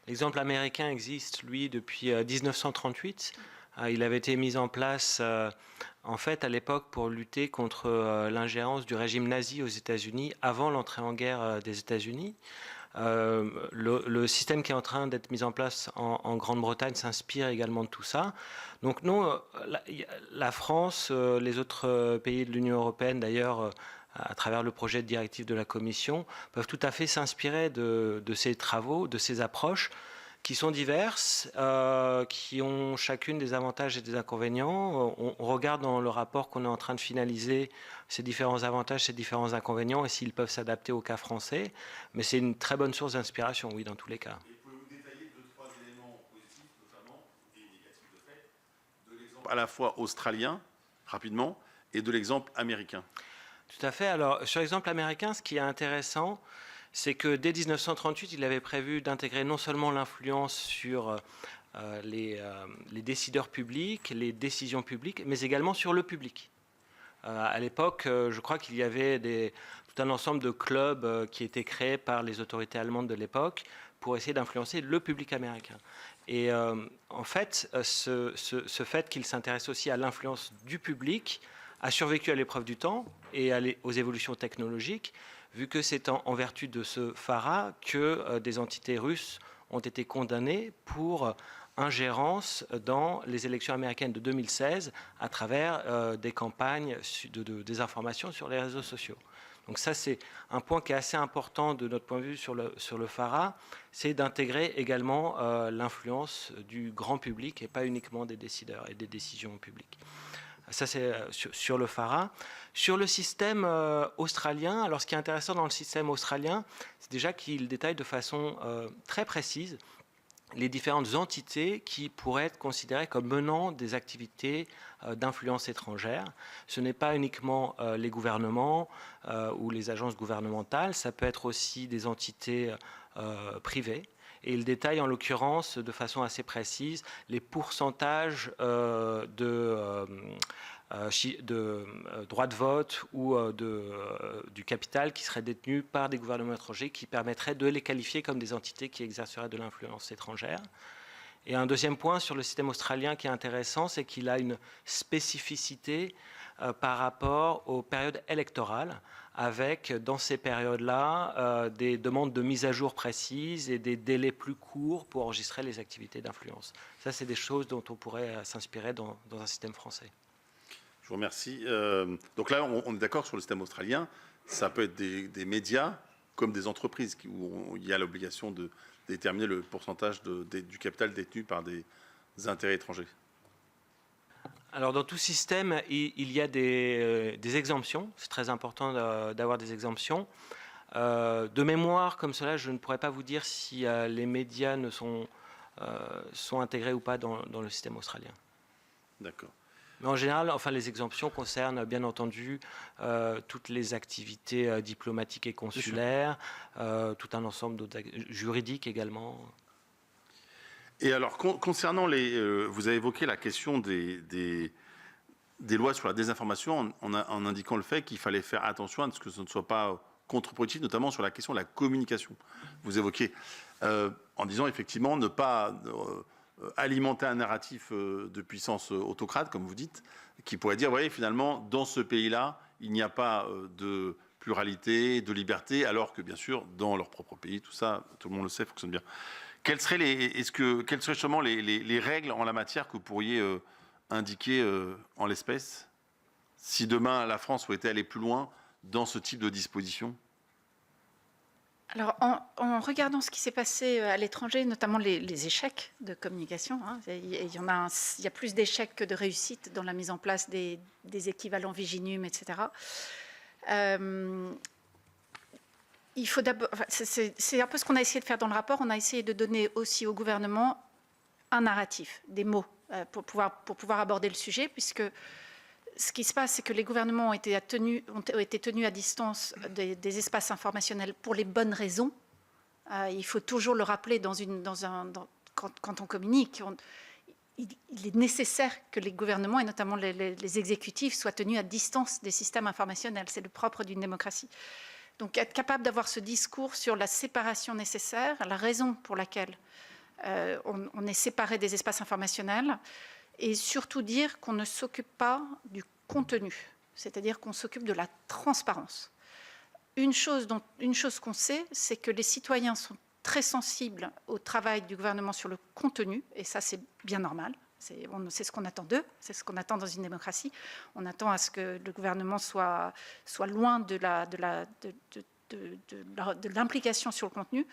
L'exemple américain existe, lui, depuis 1938. Il avait été mis en place, en fait, à l'époque, pour lutter contre l'ingérence du régime nazi aux États-Unis avant l'entrée en guerre des États-Unis. Le système qui est en train d'être mis en place en Grande-Bretagne s'inspire également de tout ça. Donc non, la France, les autres pays de l'Union européenne d'ailleurs, à travers le projet de directive de la Commission, peuvent tout à fait s'inspirer de ces travaux, de ces approches qui sont diverses, qui ont chacune des avantages et des inconvénients. On regarde dans le rapport qu'on est en train de finaliser ces différents avantages, ces différents inconvénients et s'ils peuvent s'adapter au cas français. Mais c'est une très bonne source d'inspiration, oui, dans tous les cas. Et pouvez-vous détailler deux, trois éléments positifs, notamment, et négatifs de fait, de l'exemple à la fois australien, rapidement, et de l'exemple américain? Tout à fait. Alors, sur l'exemple américain, ce qui est intéressant, c'est que dès 1938, il avait prévu d'intégrer non seulement l'influence sur les décideurs publics, les décisions publiques, mais également sur le public. À l'époque, je crois qu'il y avait tout un ensemble de clubs qui étaient créés par les autorités allemandes de l'époque pour essayer d'influencer le public américain. Et en fait, ce fait qu'il s'intéresse aussi à l'influence du public a survécu à l'épreuve du temps et aux évolutions technologiques, vu que c'est en vertu de ce FARA que des entités russes ont été condamnées pour ingérence dans les élections américaines de 2016 à travers des campagnes de désinformation sur les réseaux sociaux. Donc ça, c'est un point qui est assez important de notre point de vue sur le FARA, c'est d'intégrer également l'influence du grand public et pas uniquement des décideurs et des décisions publiques. Ça, c'est sur le FARA. Sur le système australien, alors ce qui est intéressant dans le système australien, c'est déjà qu'il détaille de façon très précise les différentes entités qui pourraient être considérées comme menant des activités d'influence étrangère. Ce n'est pas uniquement les gouvernements ou les agences gouvernementales, ça peut être aussi des entités privées. Et il détaille en l'occurrence de façon assez précise les pourcentages de droits de vote ou du capital qui seraient détenus par des gouvernements étrangers qui permettraient de les qualifier comme des entités qui exerceraient de l'influence étrangère. Et un deuxième point sur le système australien qui est intéressant, c'est qu'il a une spécificité par rapport aux périodes électorales, avec dans ces périodes-là des demandes de mise à jour précises et des délais plus courts pour enregistrer les activités d'influence. Ça, c'est des choses dont on pourrait s'inspirer dans un système français. Je vous remercie. Donc là, on est d'accord sur le système australien. Ça peut être des médias comme des entreprises où il y a l'obligation de déterminer le pourcentage du capital détenu par des intérêts étrangers. Alors, dans tout système, il y a des exemptions. C'est très important d'avoir des exemptions. De mémoire, comme cela, je ne pourrais pas vous dire si les médias sont intégrés ou pas dans le système australien. D'accord. Mais en général, enfin, les exemptions concernent bien entendu toutes les activités diplomatiques et consulaires, tout un ensemble d'autres juridiques également. Et alors, concernant vous avez évoqué la question des lois sur la désinformation en indiquant le fait qu'il fallait faire attention à ce que ce ne soit pas contre-productif, notamment sur la question de la communication. Vous évoquez en disant effectivement ne pas alimenter un narratif de puissance autocrate, comme vous dites, qui pourrait dire, voyez, finalement, dans ce pays-là, il n'y a pas de pluralité, de liberté, alors que, bien sûr, dans leur propre pays, tout ça, tout le monde le sait, fonctionne bien. Quelles seraient justement les règles en la matière que vous pourriez indiquer en l'espèce, si demain la France souhaitait aller plus loin dans ce type de disposition? Alors, en regardant ce qui s'est passé à l'étranger, notamment les échecs de communication, hein, il y a plus d'échecs que de réussites dans la mise en place des équivalents Viginum, etc. Il faut d'abord, c'est un peu ce qu'on a essayé de faire dans le rapport. On a essayé de donner aussi au gouvernement un narratif, des mots, pour pouvoir aborder le sujet, puisque ce qui se passe, c'est que les gouvernements ont été tenus à distance des espaces informationnels pour les bonnes raisons. Il faut toujours le rappeler quand on communique. Il est nécessaire que les gouvernements, et notamment les exécutifs, soient tenus à distance des systèmes informationnels. C'est le propre d'une démocratie. Donc être capable d'avoir ce discours sur la séparation nécessaire, la raison pour laquelle on est séparé des espaces informationnels, et surtout dire qu'on ne s'occupe pas du contenu, c'est-à-dire qu'on s'occupe de la transparence. Une chose qu'on sait, c'est que les citoyens sont très sensibles au travail du gouvernement sur le contenu, et ça c'est bien normal, c'est ce qu'on attend d'eux, c'est ce qu'on attend dans une démocratie. On attend à ce que le gouvernement soit loin de l'implication sur le contenu.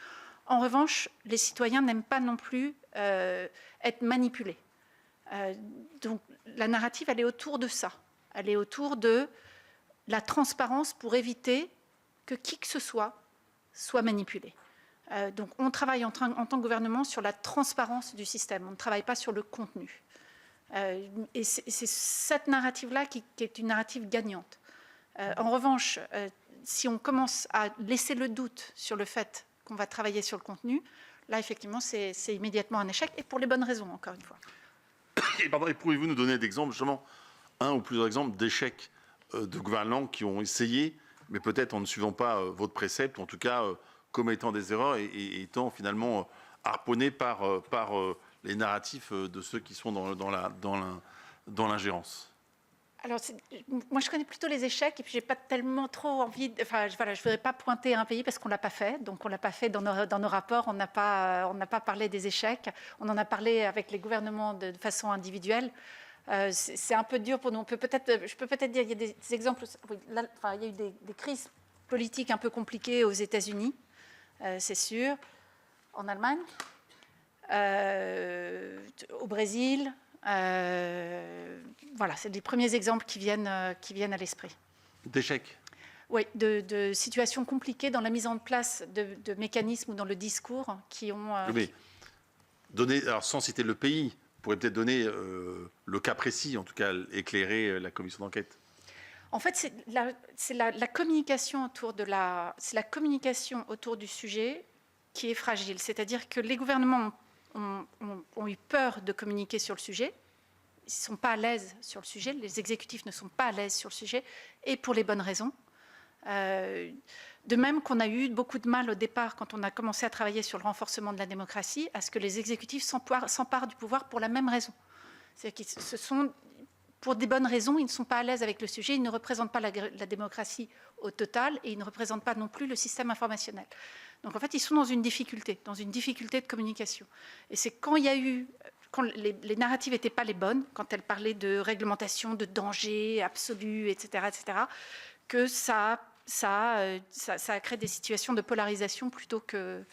En revanche, les citoyens n'aiment pas non plus être manipulés. Donc la narrative, elle est autour de ça. Elle est autour de la transparence pour éviter que qui que ce soit manipulé. Donc on travaille en tant que gouvernement sur la transparence du système. On ne travaille pas sur le contenu. Et c'est cette narrative-là qui est une narrative gagnante. En revanche, si on commence à laisser le doute sur le fait qu'on va travailler sur le contenu, là, effectivement, c'est immédiatement un échec, et pour les bonnes raisons, encore une fois. Et pourriez-vous nous donner d'exemples, justement, un ou plusieurs exemples d'échecs de gouvernants qui ont essayé, mais peut-être en ne suivant pas votre précepte, en tout cas commettant des erreurs et étant finalement harponnés par les narratifs de ceux qui sont dans l'ingérence? Alors, moi, je connais plutôt les échecs, et puis j'ai pas tellement trop envie. Enfin, voilà, je voudrais pas pointer un pays parce qu'on l'a pas fait. Donc, on l'a pas fait dans nos rapports. On n'a pas parlé des échecs. On en a parlé avec les gouvernements de façon individuelle. C'est un peu dur pour nous. Je peux peut-être dire, il y a des exemples. Oui, là, enfin, il y a eu des crises politiques un peu compliquées aux États-Unis, c'est sûr, en Allemagne, au Brésil. Voilà, c'est les premiers exemples qui viennent à l'esprit. D'échecs? Oui, de situations compliquées dans la mise en place de mécanismes ou dans le discours qui ont... Mais alors, sans citer le pays, vous pourriez peut-être donner le cas précis, en tout cas éclairer la commission d'enquête. En fait, c'est la communication autour du sujet qui est fragile. C'est-à-dire que les gouvernements ont eu peur de communiquer sur le sujet. Ils ne sont pas à l'aise sur le sujet. Les exécutifs ne sont pas à l'aise sur le sujet, et pour les bonnes raisons. De même qu'on a eu beaucoup de mal au départ, quand on a commencé à travailler sur le renforcement de la démocratie, à ce que les exécutifs s'emparent du pouvoir pour la même raison. C'est-à-dire qu'ils pour des bonnes raisons, ils ne sont pas à l'aise avec le sujet, ils ne représentent pas la démocratie au total, et ils ne représentent pas non plus le système informationnel. Donc en fait, ils sont dans une difficulté de communication. Et c'est quand les narratives n'étaient pas les bonnes, quand elles parlaient de réglementation, de danger absolu, etc., que ça a créé des situations de polarisation plutôt que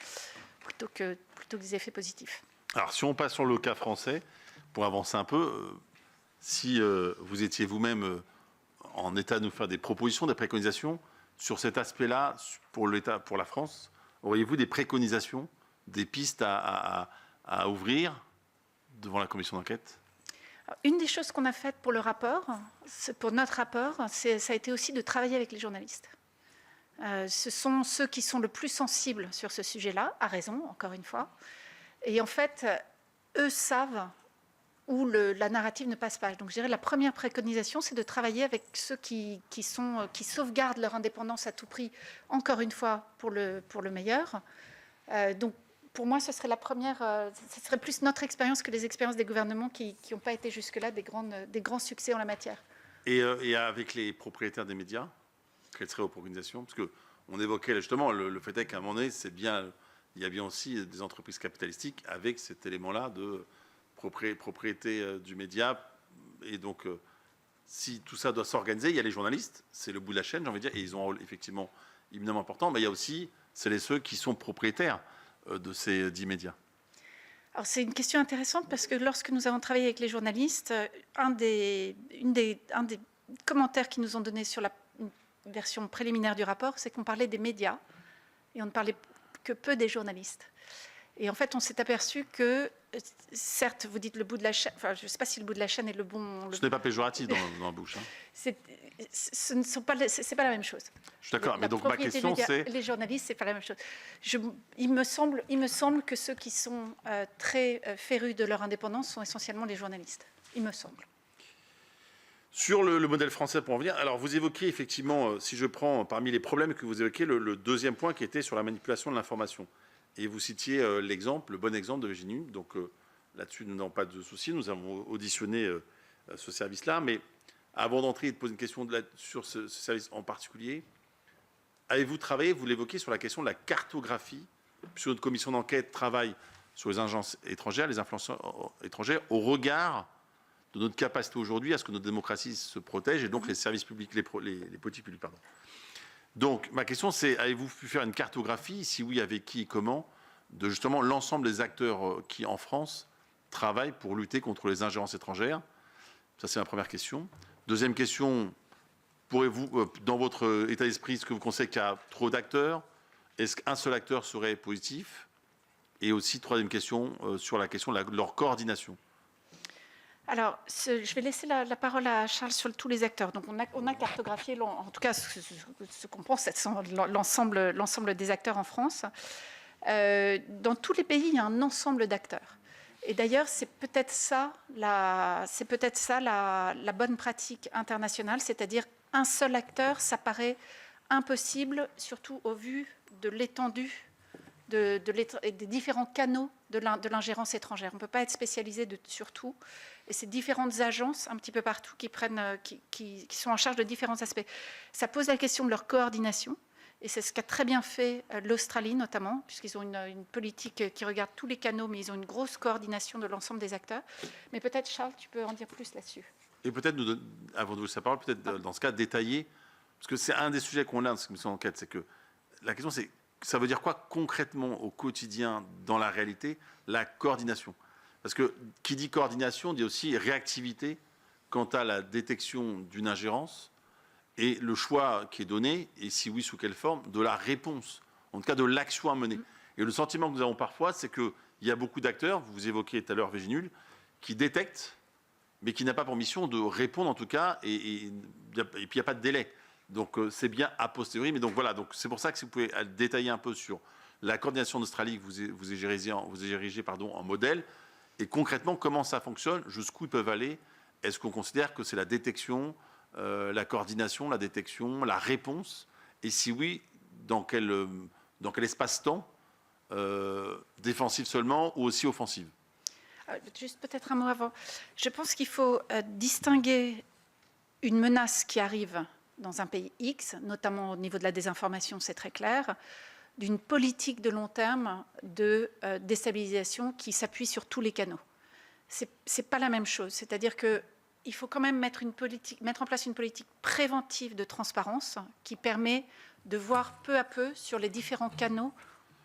des effets positifs. Alors, si on passe sur le cas français, pour avancer un peu, si vous étiez vous-même en état de nous faire des propositions, des préconisations sur cet aspect-là, pour l'État, pour la France, auriez-vous des préconisations, des pistes à ouvrir devant la commission d'enquête ? Une des choses qu'on a faites pour notre rapport, ça a été aussi de travailler avec les journalistes. Ce sont ceux qui sont le plus sensibles sur ce sujet-là, à raison, encore une fois. Et en fait, eux savent où la narrative ne passe pas. Donc je dirais la première préconisation, c'est de travailler avec ceux qui sauvegardent leur indépendance à tout prix, encore une fois, pour le meilleur. Donc pour moi, ce serait la première, ce serait plus notre expérience que les expériences des gouvernements qui n'ont pas été jusque-là des grands succès en la matière. Et avec les propriétaires des médias, quelles seraient vos préconisations ? Parce qu'on évoquait justement le fait est qu'à un moment donné, il y a bien aussi des entreprises capitalistiques avec cet élément-là de propriété du média. Et donc, si tout ça doit s'organiser, il y a les journalistes, c'est le bout de la chaîne, j'ai envie de dire, et ils ont un rôle effectivement éminemment important, mais il y a aussi ceux qui sont propriétaires de ces 10 médias. Alors c'est une question intéressante parce que lorsque nous avons travaillé avec les journalistes, un des commentaires qu'ils nous ont donné sur la version préliminaire du rapport, c'est qu'on parlait des médias et on ne parlait que peu des journalistes. Et en fait, on s'est aperçu que, certes, vous dites le bout de la chaîne, enfin, je ne sais pas si le bout de la chaîne est le bon... Ce n'est pas péjoratif dans la bouche. Hein. C'est pas la même chose. Je suis d'accord, mais donc ma question c'est... Les journalistes, c'est pas la même chose. Il me semble que ceux qui sont très férus de leur indépendance sont essentiellement les journalistes. Il me semble. Sur le modèle français, pour en venir, alors vous évoquez effectivement, si je prends parmi les problèmes que vous évoquez, le deuxième point qui était sur la manipulation de l'information. Et vous citiez le bon exemple de Virginie. Donc là-dessus, nous n'avons pas de souci. Nous avons auditionné ce service-là. Mais avant d'entrer et de poser une question sur ce service en particulier, avez-vous travaillé, vous l'évoquez, sur la question de la cartographie, puisque notre commission d'enquête travaille sur les agences étrangères, les influenceurs étrangères, au regard de notre capacité aujourd'hui à ce que notre démocratie se protège et donc les services publics, les politiques publiques, pardon. Donc, ma question, c'est, avez-vous pu faire une cartographie, si oui, avec qui et comment, de justement l'ensemble des acteurs qui, en France, travaillent pour lutter contre les ingérences étrangères ? Ça, c'est ma première question. Deuxième question, pourrez-vous, dans votre état d'esprit, est-ce que vous considérez qu'il y a trop d'acteurs ? Est-ce qu'un seul acteur serait positif ? Et aussi, troisième question, sur la question de leur coordination. Alors, je vais laisser la parole à Charles sur tous les acteurs. Donc, on a cartographié, en tout cas, ce qu'on pense être l'ensemble des acteurs en France. Dans tous les pays, il y a un ensemble d'acteurs. Et d'ailleurs, c'est peut-être ça la bonne pratique internationale, c'est-à-dire un seul acteur, ça paraît impossible, surtout au vu de l'étendue et des différents canaux de l'ingérence étrangère. On ne peut pas être spécialisé sur tout. Et ces différentes agences, un petit peu partout, qui sont en charge de différents aspects. Ça pose la question de leur coordination. Et c'est ce qu'a très bien fait l'Australie, notamment, puisqu'ils ont une politique qui regarde tous les canaux, mais ils ont une grosse coordination de l'ensemble des acteurs. Mais peut-être, Charles, tu peux en dire plus là-dessus. Et peut-être, avant de vous laisser la parole, peut-être dans ce cas, détailler, parce que c'est un des sujets qu'on a dans cette commission d'enquête, c'est que la question, c'est ça veut dire quoi concrètement au quotidien, dans la réalité, la coordination ? Parce que qui dit coordination dit aussi réactivité quant à la détection d'une ingérence et le choix qui est donné, et si oui, sous quelle forme, de la réponse, en tout cas de l'action à mener. Et le sentiment que nous avons parfois, c'est qu'il y a beaucoup d'acteurs, vous évoquiez tout à l'heure Virginie, qui détectent, mais qui n'a pas pour mission de répondre en tout cas, et puis il n'y a pas de délai. Donc c'est bien a posteriori, mais donc voilà, donc c'est pour ça que si vous pouvez détailler un peu sur la coordination d'Australie que vous érigez en modèle, et concrètement, comment ça fonctionne, jusqu'où ils peuvent aller. Est-ce qu'on considère que c'est la détection, la coordination, la détection, la réponse, et si oui, dans quel espace-temps, défensif seulement ou aussi offensive? Juste peut-être un mot avant. Je pense qu'il faut distinguer une menace qui arrive dans un pays X, notamment au niveau de la désinformation, c'est très clair, d'une politique de long terme de déstabilisation qui s'appuie sur tous les canaux. C'est pas la même chose. C'est-à-dire qu'il faut quand même mettre en place une politique préventive de transparence qui permet de voir peu à peu sur les différents canaux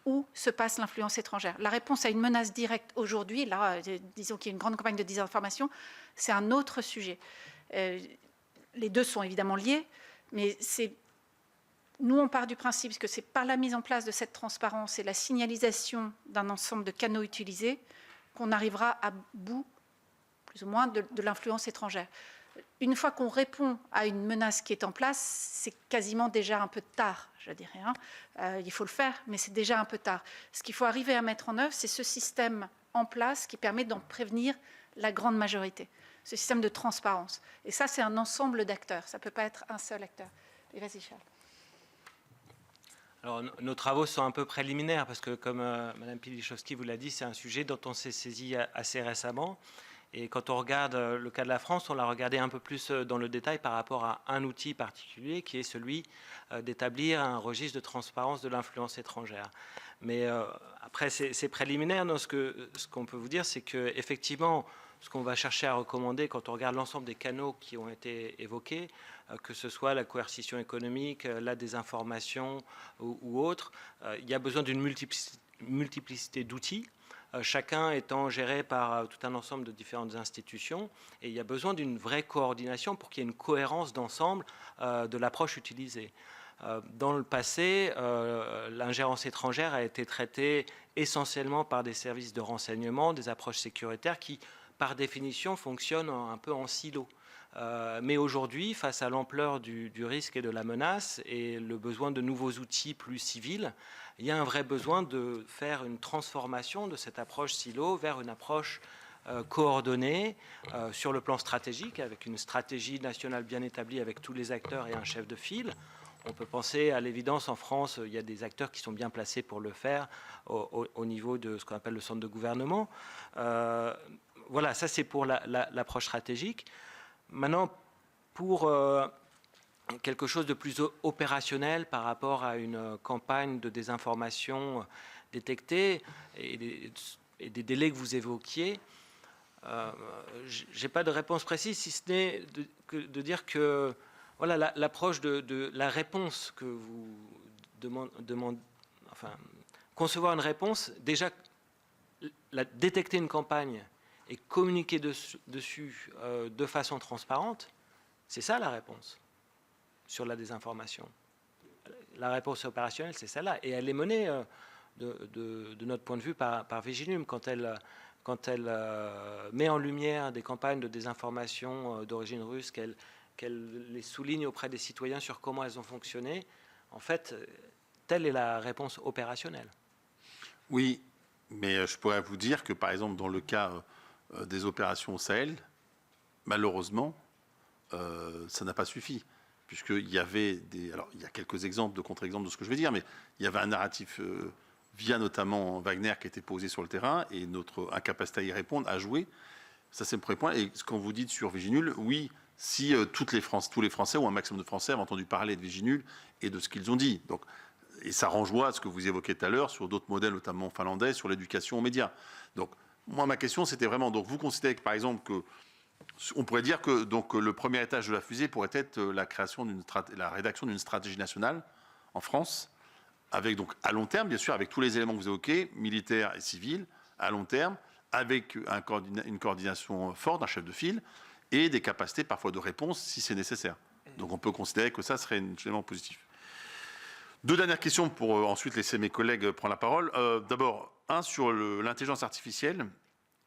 où se passe l'influence étrangère. La réponse à une menace directe aujourd'hui, là, disons qu'il y a une grande campagne de désinformation, c'est un autre sujet. Les deux sont évidemment liés, mais nous, on part du principe que ce n'est pas la mise en place de cette transparence et la signalisation d'un ensemble de canaux utilisés qu'on arrivera à bout, plus ou moins, de l'influence étrangère. Une fois qu'on répond à une menace qui est en place, c'est quasiment déjà un peu tard, je dirais. Il faut le faire, mais c'est déjà un peu tard. Ce qu'il faut arriver à mettre en œuvre, c'est ce système en place qui permet d'en prévenir la grande majorité, ce système de transparence. Et ça, c'est un ensemble d'acteurs, ça ne peut pas être un seul acteur. Et vas-y, Charles. Alors, nos travaux sont un peu préliminaires parce que, comme Mme Pilichowski vous l'a dit, c'est un sujet dont on s'est saisi assez récemment. Et quand on regarde le cas de la France, on l'a regardé un peu plus dans le détail par rapport à un outil particulier qui est celui d'établir un registre de transparence de l'influence étrangère. Mais après, c'est préliminaire. Ce qu'on peut vous dire, c'est qu'effectivement, ce qu'on va chercher à recommander quand on regarde l'ensemble des canaux qui ont été évoqués, que ce soit la coercition économique, la désinformation ou autre, il y a besoin d'une multiplicité d'outils, chacun étant géré par tout un ensemble de différentes institutions, et il y a besoin d'une vraie coordination pour qu'il y ait une cohérence d'ensemble de l'approche utilisée. Dans le passé, l'ingérence étrangère a été traitée essentiellement par des services de renseignement, des approches sécuritaires qui, par définition, fonctionnent un peu en silo. Mais aujourd'hui, face à l'ampleur du risque et de la menace et le besoin de nouveaux outils plus civils, il y a un vrai besoin de faire une transformation de cette approche silo vers une approche coordonnée sur le plan stratégique, avec une stratégie nationale bien établie avec tous les acteurs et un chef de file. On peut penser à l'évidence, en France, il y a des acteurs qui sont bien placés pour le faire au niveau de ce qu'on appelle le centre de gouvernement. Voilà, ça c'est pour l'approche stratégique. Maintenant, pour quelque chose de plus opérationnel par rapport à une campagne de désinformation détectée et des délais que vous évoquiez, je n'ai pas de réponse précise, si ce n'est de dire que voilà, l'approche de la réponse que vous demandez, enfin, concevoir une réponse, déjà détecter une campagne et communiquer dessus de façon transparente, c'est ça la réponse sur la désinformation. La réponse opérationnelle, c'est celle-là. Et elle est menée, de notre point de vue, par Viginum, quand elle met en lumière des campagnes de désinformation d'origine russe, qu'elle les souligne auprès des citoyens sur comment elles ont fonctionné. En fait, telle est la réponse opérationnelle. Oui, mais je pourrais vous dire que, par exemple, dans le cas des opérations au Sahel, malheureusement, ça n'a pas suffi, puisqu'il y avait alors il y a quelques exemples de contre-exemples de ce que je vais dire, mais il y avait un narratif via notamment Wagner qui était posé sur le terrain et notre incapacité à y répondre, à jouer. Ça, c'est le premier point. Et ce qu'on vous dit sur Viginul, oui, si tous les Français ou un maximum de Français avaient entendu parler de Viginul et de ce qu'ils ont dit. Donc, et ça renvoie à ce que vous évoquiez tout à l'heure sur d'autres modèles, notamment finlandais, sur l'éducation aux médias. Donc, moi, ma question, c'était vraiment, donc, vous considérez que, par exemple, on pourrait dire que donc, le premier étage de la fusée pourrait être la rédaction d'une stratégie nationale en France, avec donc à long terme, bien sûr, avec tous les éléments que vous évoquez, militaires et civils, à long terme, avec une coordination forte d'un chef de file et des capacités parfois de réponse si c'est nécessaire. Donc on peut considérer que ça serait un élément positif. Deux dernières questions pour ensuite laisser mes collègues prendre la parole. D'abord, sur l'intelligence artificielle,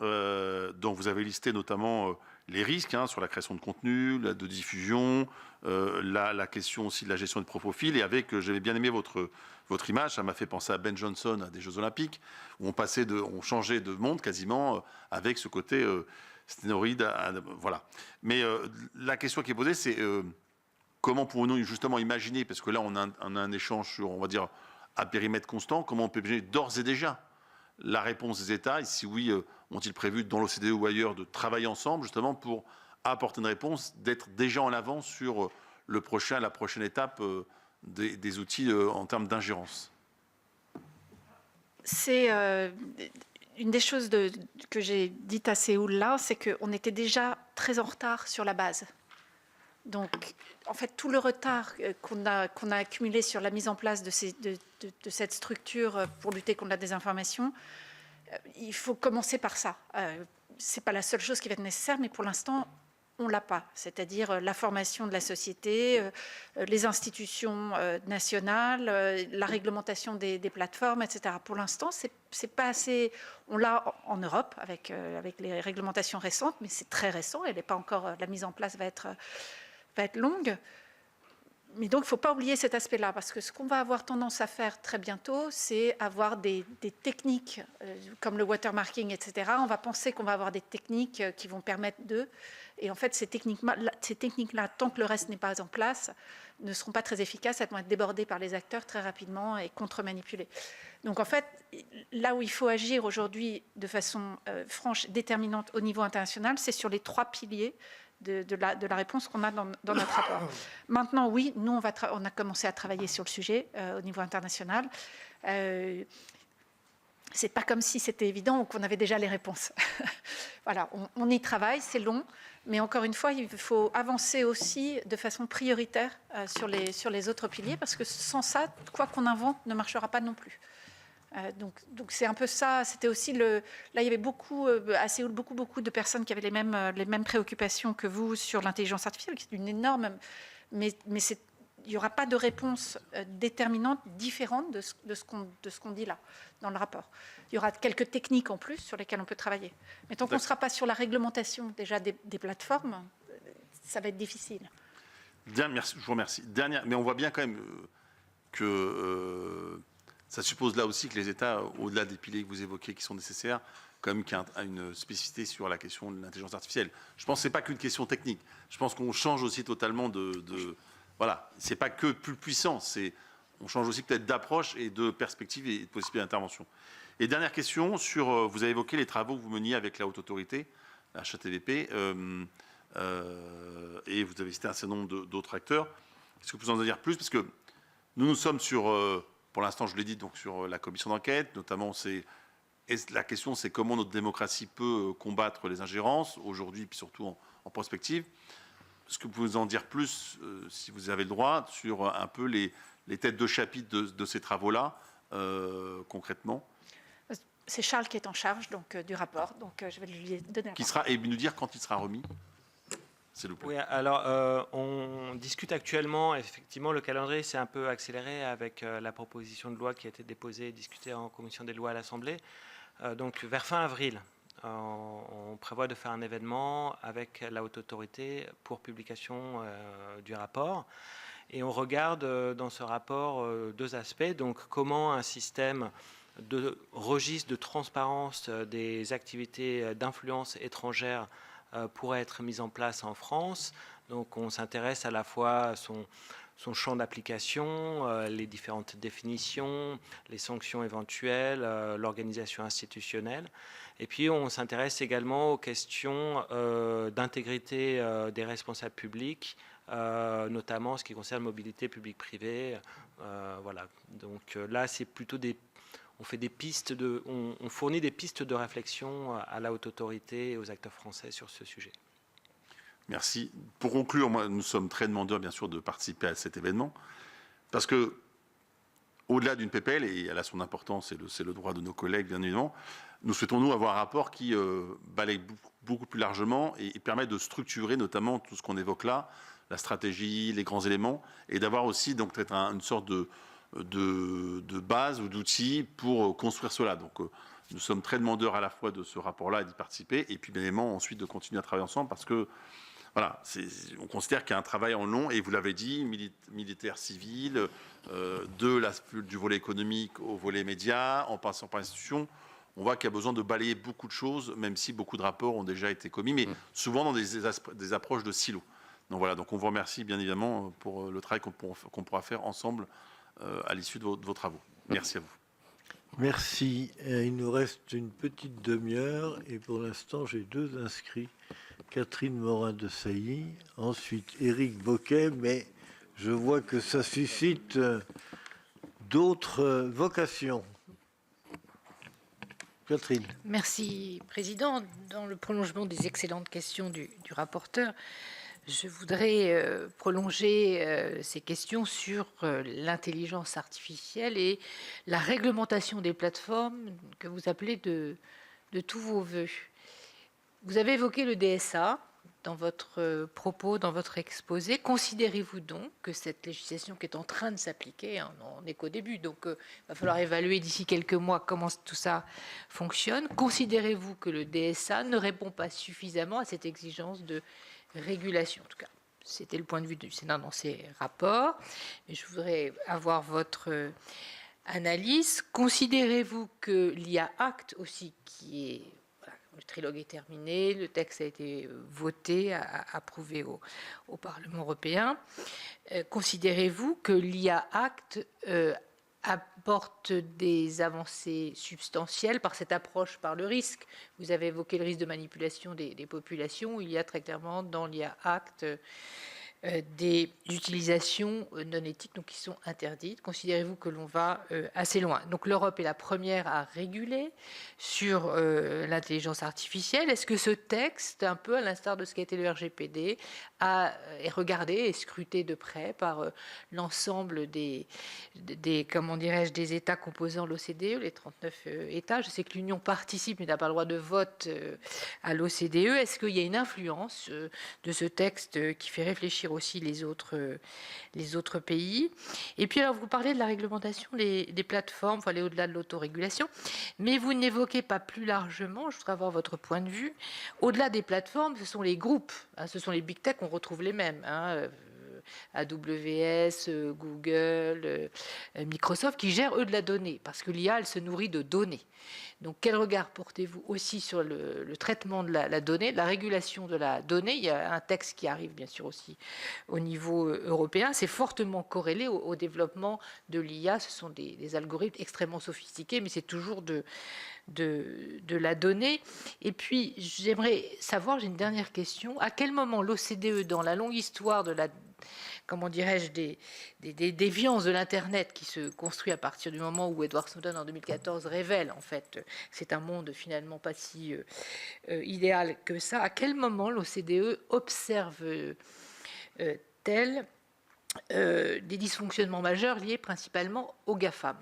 dont vous avez listé notamment les risques sur la création de contenu, de diffusion, la question aussi de la gestion de profil. Et avec, j'avais bien aimé votre image, ça m'a fait penser à Ben Johnson à des Jeux Olympiques, où on changeait de monde quasiment avec ce côté stéroïde. Voilà. Mais la question qui est posée, c'est comment pouvons-nous justement imaginer, parce que là on a un échange sur, on va dire, à périmètre constant, comment on peut imaginer d'ores et déjà la réponse des États, et si oui, ont-ils prévu dans l'OCDE ou ailleurs de travailler ensemble justement pour apporter une réponse, d'être déjà en avance sur la prochaine étape des outils en termes d'ingérence? C'est une des choses que j'ai dites à Séoul là, c'est qu'on était déjà très en retard sur la base. Donc, en fait, tout le retard qu'on a accumulé sur la mise en place de cette structure pour lutter contre la désinformation, il faut commencer par ça. Ce n'est pas la seule chose qui va être nécessaire, mais pour l'instant, on ne l'a pas. C'est-à-dire la formation de la société, les institutions nationales, la réglementation des plateformes, etc. Pour l'instant, c'est pas assez. On l'a en Europe avec les réglementations récentes, mais c'est très récent. Elle n'est pas encore. La mise en place va être longue. Mais donc, il ne faut pas oublier cet aspect-là, parce que ce qu'on va avoir tendance à faire très bientôt, c'est avoir des techniques comme le watermarking, etc. On va penser qu'on va avoir des techniques qui vont permettre de... Et en fait, ces techniques-là, tant que le reste n'est pas en place, ne seront pas très efficaces. Elles vont être débordées par les acteurs très rapidement et contre-manipulées. Donc, en fait, là où il faut agir aujourd'hui de façon franche, déterminante au niveau international, c'est sur les 3 piliers de la réponse qu'on a dans notre rapport. Maintenant, oui, nous, on a commencé à travailler sur le sujet au niveau international. C'est pas comme si c'était évident ou qu'on avait déjà les réponses. Voilà, on y travaille, c'est long, mais encore une fois, il faut avancer aussi de façon prioritaire sur les autres piliers, parce que sans ça, quoi qu'on invente ne marchera pas non plus. Donc c'est un peu ça. C'était aussi là il y avait à Séoul beaucoup de personnes qui avaient les mêmes préoccupations que vous sur l'intelligence artificielle, qui est une énorme, mais il n'y aura pas de réponse déterminante différente de ce qu'on dit là dans le rapport. Il y aura quelques techniques en plus sur lesquelles on peut travailler. Mais tant qu'on ne sera pas sur la réglementation déjà des plateformes, ça va être difficile. Merci, je vous remercie. Mais on voit bien quand même que ça suppose là aussi que les États, au-delà des piliers que vous évoquez qui sont nécessaires, quand même qu'il y a une spécificité sur la question de l'intelligence artificielle. Je pense que ce n'est pas qu'une question technique. Je pense qu'on change aussi totalement voilà, ce n'est pas que plus puissant, on change aussi peut-être d'approche et de perspective et de possibilité d'intervention. Et dernière question, vous avez évoqué les travaux que vous meniez avec la Haute Autorité, la HATVP, et vous avez cité un certain nombre d'autres acteurs. Est-ce que vous pouvez en dire plus? Parce que nous sommes pour l'instant, je l'ai dit, donc sur la commission d'enquête, notamment, la question, c'est comment notre démocratie peut combattre les ingérences, aujourd'hui, puis surtout en prospective. Est-ce que vous pouvez en dire plus, si vous avez le droit, sur un peu les têtes de chapitre de ces travaux-là, concrètement? C'est Charles qui est en charge du rapport, donc je vais lui donner la parole. Et nous dire quand il sera remis, s'il vous plaît. Oui, alors on discute actuellement, effectivement, le calendrier s'est un peu accéléré avec la proposition de loi qui a été déposée et discutée en commission des lois à l'Assemblée. Donc vers fin avril, on prévoit de faire un événement avec la Haute Autorité pour publication du rapport. Et on regarde dans ce rapport 2 aspects. Donc comment un système de registre de transparence des activités d'influence étrangère pourrait être mis en place en France. Donc on s'intéresse à la fois à son champ d'application, les différentes définitions, les sanctions éventuelles, l'organisation institutionnelle. Et puis on s'intéresse également aux questions d'intégrité des responsables publics, notamment en ce qui concerne mobilité publique-privée. Voilà. Donc là, c'est plutôt on fait des pistes on fournit des pistes de réflexion à la Haute Autorité et aux acteurs français sur ce sujet. Merci. Pour conclure, nous sommes très demandeurs, bien sûr, de participer à cet événement, parce que, au-delà d'une PPL, et elle a son importance, et c'est le droit de nos collègues, bien évidemment, nous souhaitons, nous, avoir un rapport qui balaye beaucoup plus largement et permet de structurer, notamment, tout ce qu'on évoque là, la stratégie, les grands éléments, et d'avoir aussi, donc, peut-être une sorte de base ou d'outils pour construire cela. Donc, nous sommes très demandeurs à la fois de ce rapport-là et d'y participer, et puis bien évidemment ensuite de continuer à travailler ensemble parce que voilà, on considère qu'il y a un travail en long, et vous l'avez dit, militaire, civil, du volet économique au volet média, en passant par l'institution. On voit qu'il y a besoin de balayer beaucoup de choses, même si beaucoup de rapports ont déjà été commis, mais souvent dans des approches de silos. Donc voilà, donc on vous remercie bien évidemment pour le travail qu'on pourra faire ensemble à l'issue de vos travaux. Merci à vous. Merci. Il nous reste une petite demi-heure et pour l'instant, j'ai 2 inscrits. Catherine Morin-Desailly, ensuite Éric Boquet, mais je vois que ça suscite d'autres vocations. Catherine. Merci, Président. Dans le prolongement des excellentes questions du rapporteur, je voudrais prolonger ces questions sur l'intelligence artificielle et la réglementation des plateformes que vous appelez de tous vos voeux. Vous avez évoqué le DSA dans votre propos, dans votre exposé. Considérez-vous donc que cette législation qui est en train de s'appliquer, on n'est qu'au début, donc il va falloir évaluer d'ici quelques mois comment tout ça fonctionne. Considérez-vous que le DSA ne répond pas suffisamment à cette exigence de régulation? En tout cas, c'était le point de vue du Sénat dans ses rapports. Et je voudrais avoir votre analyse. Considérez-vous que l'IA Act aussi, qui est... Le trilogue est terminé, le texte a été voté, approuvé au Parlement européen. Considérez-vous que l'IA Act apporte des avancées substantielles par cette approche par le risque? Vous avez évoqué le risque de manipulation des populations. Il y a très clairement dans l'IA Act des utilisations non éthiques donc qui sont interdites. Considérez-vous que l'on va assez loin? Donc l'Europe est la première à réguler sur l'intelligence artificielle. Est-ce que ce texte, un peu à l'instar de ce qu'a été le RGPD, est regardé et scruté de près par l'ensemble des comment dirais-je, des États composant l'OCDE, les 39 États? Je sais que l'Union participe mais n'a pas le droit de vote à l'OCDE. Est-ce qu'il y a une influence de ce texte qui fait réfléchir aussi les autres pays? Et puis alors vous parlez de la réglementation des plateformes, il faut aller au-delà de l'autorégulation, mais vous n'évoquez pas plus largement, je voudrais avoir votre point de vue, au-delà des plateformes, ce sont les groupes, ce sont les big tech, on retrouve les mêmes, AWS, Google, Microsoft, qui gèrent eux de la donnée, parce que l'IA, elle se nourrit de données. Donc quel regard portez-vous aussi sur le traitement de la donnée, la régulation de la donnée? Il y a un texte qui arrive bien sûr aussi au niveau européen, c'est fortement corrélé au développement de l'IA, ce sont des algorithmes extrêmement sophistiqués, mais c'est toujours de la donnée. Et puis j'aimerais savoir, j'ai une dernière question, à quel moment l'OCDE, dans la longue histoire de la, comment dirais-je, des déviances de l'Internet qui se construit à partir du moment où Edward Snowden en 2014 révèle en fait c'est un monde finalement pas si idéal que ça, à quel moment l'OCDE observe-t-elle des dysfonctionnements majeurs liés principalement aux GAFAM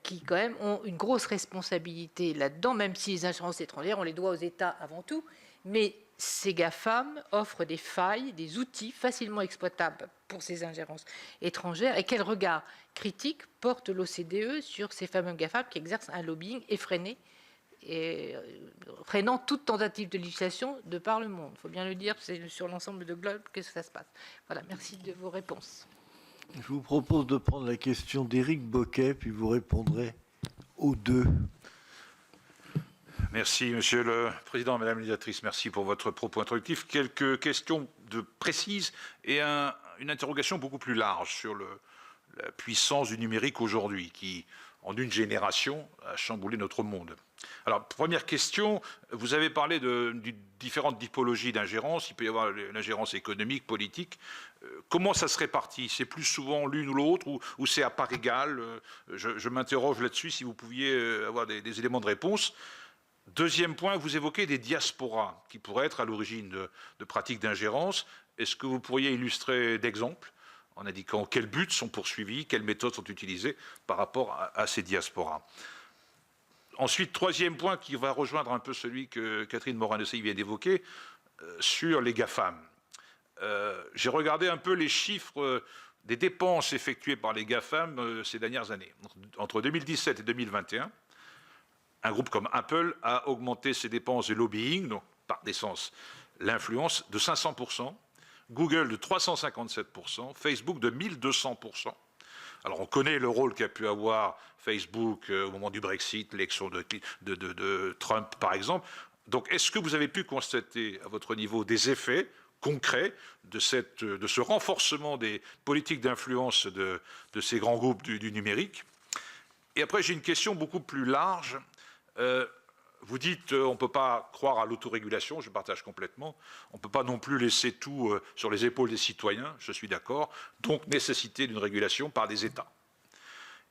qui quand même ont une grosse responsabilité là-dedans, même si les ingérences étrangères, on les doit aux États avant tout, mais ces GAFAM offrent des failles, des outils facilement exploitables pour ces ingérences étrangères. Et quel regard critique porte l'OCDE sur ces fameux GAFAM qui exercent un lobbying effréné et freinant toute tentative de législation de par le monde? Il faut bien le dire, c'est sur l'ensemble de globe que ça se passe. Voilà, merci de vos réponses. Je vous propose de prendre la question d'Éric Boquet, puis vous répondrez aux deux. Merci, Monsieur le Président, Madame la Médiatrice, merci pour votre propos introductif. Quelques questions précises et une interrogation beaucoup plus large sur la puissance du numérique aujourd'hui, qui, en une génération, a chamboulé notre monde. Alors, première question, vous avez parlé de différentes typologies d'ingérence. Il peut y avoir l'ingérence économique, politique. Comment ça se répartit? C'est plus souvent l'une ou l'autre ou c'est à part égale? Je m'interroge là-dessus, si vous pouviez avoir des éléments de réponse. Deuxième point, vous évoquez des diasporas qui pourraient être à l'origine de pratiques d'ingérence. Est-ce que vous pourriez illustrer d'exemples en indiquant quels buts sont poursuivis, quelles méthodes sont utilisées par rapport à ces diasporas? Ensuite, troisième point qui va rejoindre un peu celui que Catherine Morin-Desailly vient d'évoquer, sur les GAFAM. J'ai regardé un peu les chiffres des dépenses effectuées par les GAFAM ces dernières années. Entre 2017 et 2021, Un groupe comme Apple a augmenté ses dépenses de lobbying, donc par essence l'influence, de 500%, Google de 357%, Facebook de 1200%. Alors on connaît le rôle qu'a pu avoir Facebook au moment du Brexit, l'élection de Trump par exemple. Donc est-ce que vous avez pu constater à votre niveau des effets concrets de ce renforcement des politiques d'influence de ces grands groupes du numérique? Et après j'ai une question beaucoup plus large. Vous dites on ne peut pas croire à l'autorégulation, je partage complètement. On ne peut pas non plus laisser tout sur les épaules des citoyens, je suis d'accord. Donc nécessité d'une régulation par des États.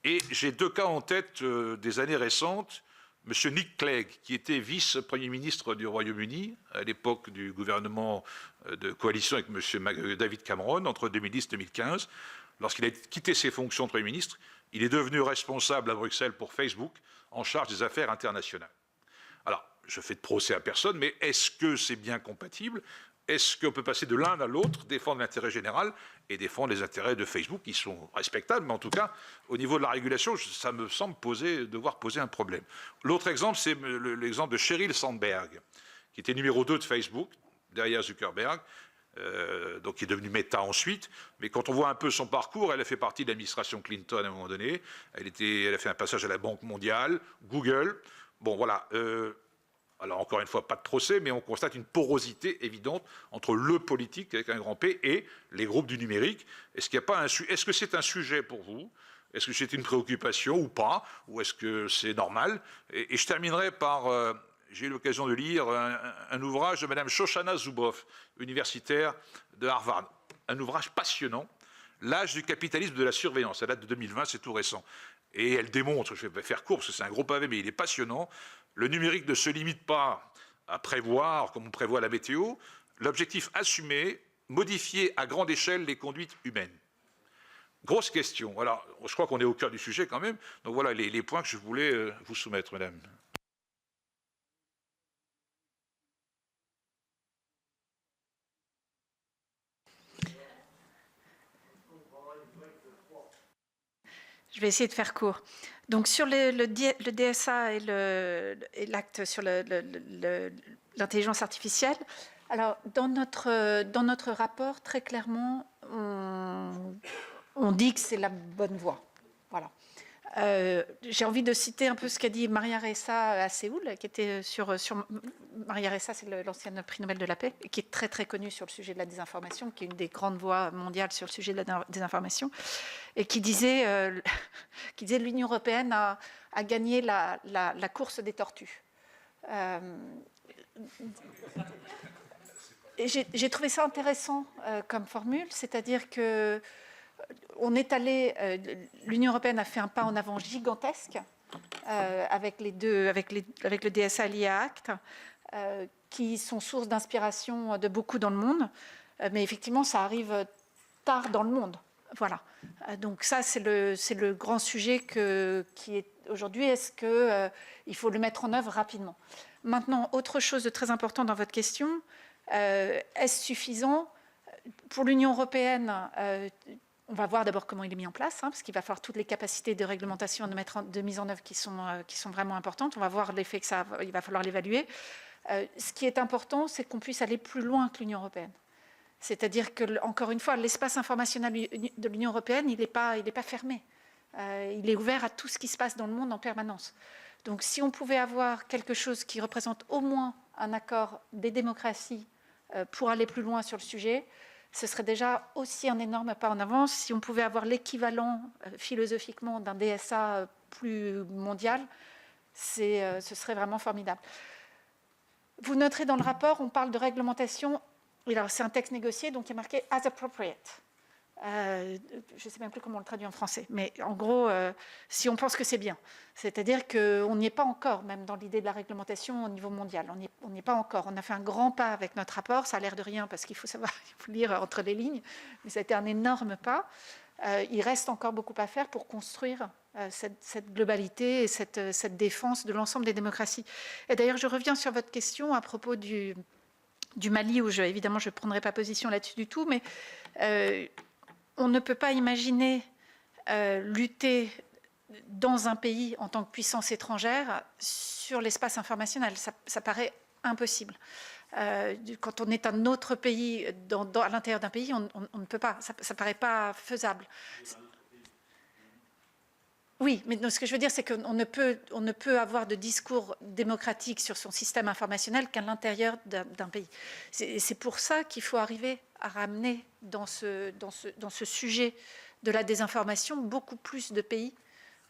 Et j'ai deux cas en tête des années récentes. M. Nick Clegg, qui était vice-premier ministre du Royaume-Uni à l'époque du gouvernement de coalition avec M. David Cameron entre 2010 et 2015, lorsqu'il a quitté ses fonctions de Premier ministre, il est devenu responsable à Bruxelles pour Facebook en charge des affaires internationales. Alors, je fais de procès à personne, mais est-ce que c'est bien compatible? Est-ce qu'on peut passer de l'un à l'autre, défendre l'intérêt général et défendre les intérêts de Facebook, qui sont respectables, mais en tout cas, au niveau de la régulation, ça me semble devoir poser un problème. L'autre exemple, c'est l'exemple de Sheryl Sandberg, qui était numéro 2 de Facebook, derrière Zuckerberg, donc qui est devenu Meta ensuite. Mais quand on voit un peu son parcours, elle a fait partie de l'administration Clinton à un moment donné. Elle a fait un passage à la Banque mondiale, Google. Bon, voilà. Alors, encore une fois, pas de procès, mais on constate une porosité évidente entre le politique, avec un grand P, et les groupes du numérique. Est-ce que c'est un sujet pour vous? Est-ce que c'est une préoccupation ou pas? Ou est-ce que c'est normal? Et je terminerai par... j'ai eu l'occasion de lire un ouvrage de Mme Shoshana Zuboff, universitaire de Harvard. Un ouvrage passionnant, L'âge du capitalisme de la surveillance. Ça date de 2020, c'est tout récent. Et elle démontre, je vais faire court parce que c'est un gros pavé, mais il est passionnant. Le numérique ne se limite pas à prévoir, comme on prévoit la météo. L'objectif assumé, modifier à grande échelle les conduites humaines. Grosse question. Alors, je crois qu'on est au cœur du sujet quand même. Donc voilà les points que je voulais vous soumettre, madame. Je vais essayer de faire court. Donc sur le DSA et l'acte sur l'intelligence artificielle, alors dans notre rapport, très clairement, on dit que c'est la bonne voie. Voilà. J'ai envie de citer un peu ce qu'a dit Maria Ressa à Séoul, qui était sur Maria Ressa, c'est l'ancienne prix Nobel de la paix, qui est très très connue sur le sujet de la désinformation, qui est une des grandes voix mondiales sur le sujet de la désinformation, et qui disait l'Union européenne a gagné la course des tortues. Et j'ai trouvé ça intéressant comme formule, c'est-à-dire que l'Union européenne a fait un pas en avant gigantesque avec le DSA et l'IA Act, qui sont source d'inspiration de beaucoup dans le monde. Mais effectivement, ça arrive tard dans le monde. Voilà. Donc ça, c'est le grand sujet qui est aujourd'hui. Est-ce qu'il faut le mettre en œuvre rapidement? Maintenant, autre chose de très important dans votre question, est-ce suffisant? Pour l'Union européenne, on va voir d'abord comment il est mis en place, parce qu'il va falloir toutes les capacités de réglementation de mise en œuvre qui sont vraiment importantes. On va voir l'effet que ça a, il va falloir l'évaluer. Ce qui est important, c'est qu'on puisse aller plus loin que l'Union européenne. C'est-à-dire que, encore une fois, l'espace informationnel de l'Union européenne, il n'est pas fermé. Il est ouvert à tout ce qui se passe dans le monde en permanence. Donc si on pouvait avoir quelque chose qui représente au moins un accord des démocraties pour aller plus loin sur le sujet, ce serait déjà aussi un énorme pas en avance. Si on pouvait avoir l'équivalent philosophiquement d'un DSA plus mondial, ce serait vraiment formidable. Vous noterez dans le rapport, on parle de réglementation. Alors c'est un texte négocié, donc il est marqué « as appropriate ». Je ne sais même plus comment on le traduit en français, mais en gros, si on pense que c'est bien. C'est-à-dire qu'on n'y est pas encore, même dans l'idée de la réglementation au niveau mondial. On n'y est pas encore. On a fait un grand pas avec notre rapport, ça a l'air de rien parce qu'il faut savoir, il faut lire entre les lignes, mais ça a été un énorme pas. Il reste encore beaucoup à faire pour construire cette globalité et cette défense de l'ensemble des démocraties. Et d'ailleurs, je reviens sur votre question à propos du Mali, où évidemment je ne prendrai pas position là-dessus du tout, mais on ne peut pas imaginer lutter dans un pays en tant que puissance étrangère sur l'espace informationnel. Ça paraît impossible. Quand on est un autre pays, à l'intérieur d'un pays, on ne peut pas, ça ne paraît pas faisable. Oui, mais ce que je veux dire, c'est qu'on ne peut avoir de discours démocratique sur son système informationnel qu'à l'intérieur d'un pays. C'est pour ça qu'il faut arriver à ramener dans ce sujet de la désinformation beaucoup plus de pays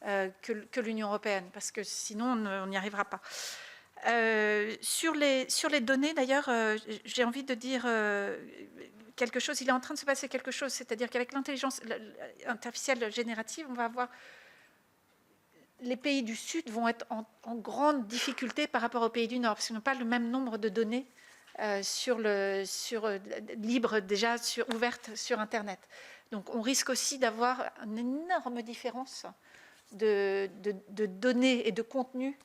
que l'Union européenne, parce que sinon on n'y arrivera pas. Sur les données, d'ailleurs, j'ai envie de dire quelque chose. Il est en train de se passer quelque chose, c'est-à-dire qu'avec l'intelligence artificielle générative, on va avoir les pays du Sud vont être en grande difficulté par rapport aux pays du Nord, parce qu'ils n'ont pas le même nombre de données libres déjà ouvertes sur Internet. Donc on risque aussi d'avoir une énorme différence de données et de contenus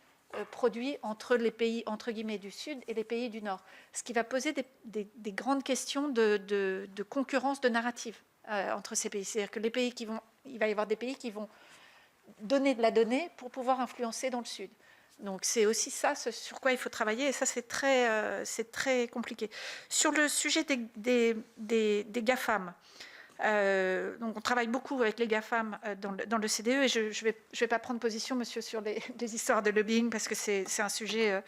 produits entre les pays entre guillemets du Sud et les pays du Nord, ce qui va poser des grandes questions de concurrence de narrative entre ces pays. C'est-à-dire que il va y avoir des pays qui vont donner de la donnée pour pouvoir influencer dans le Sud. Donc c'est aussi ça sur quoi il faut travailler, et ça c'est très compliqué. Sur le sujet des GAFAM, donc on travaille beaucoup avec les GAFAM dans le CDE, et je vais pas prendre position, monsieur, sur les histoires de lobbying, parce que c'est un sujet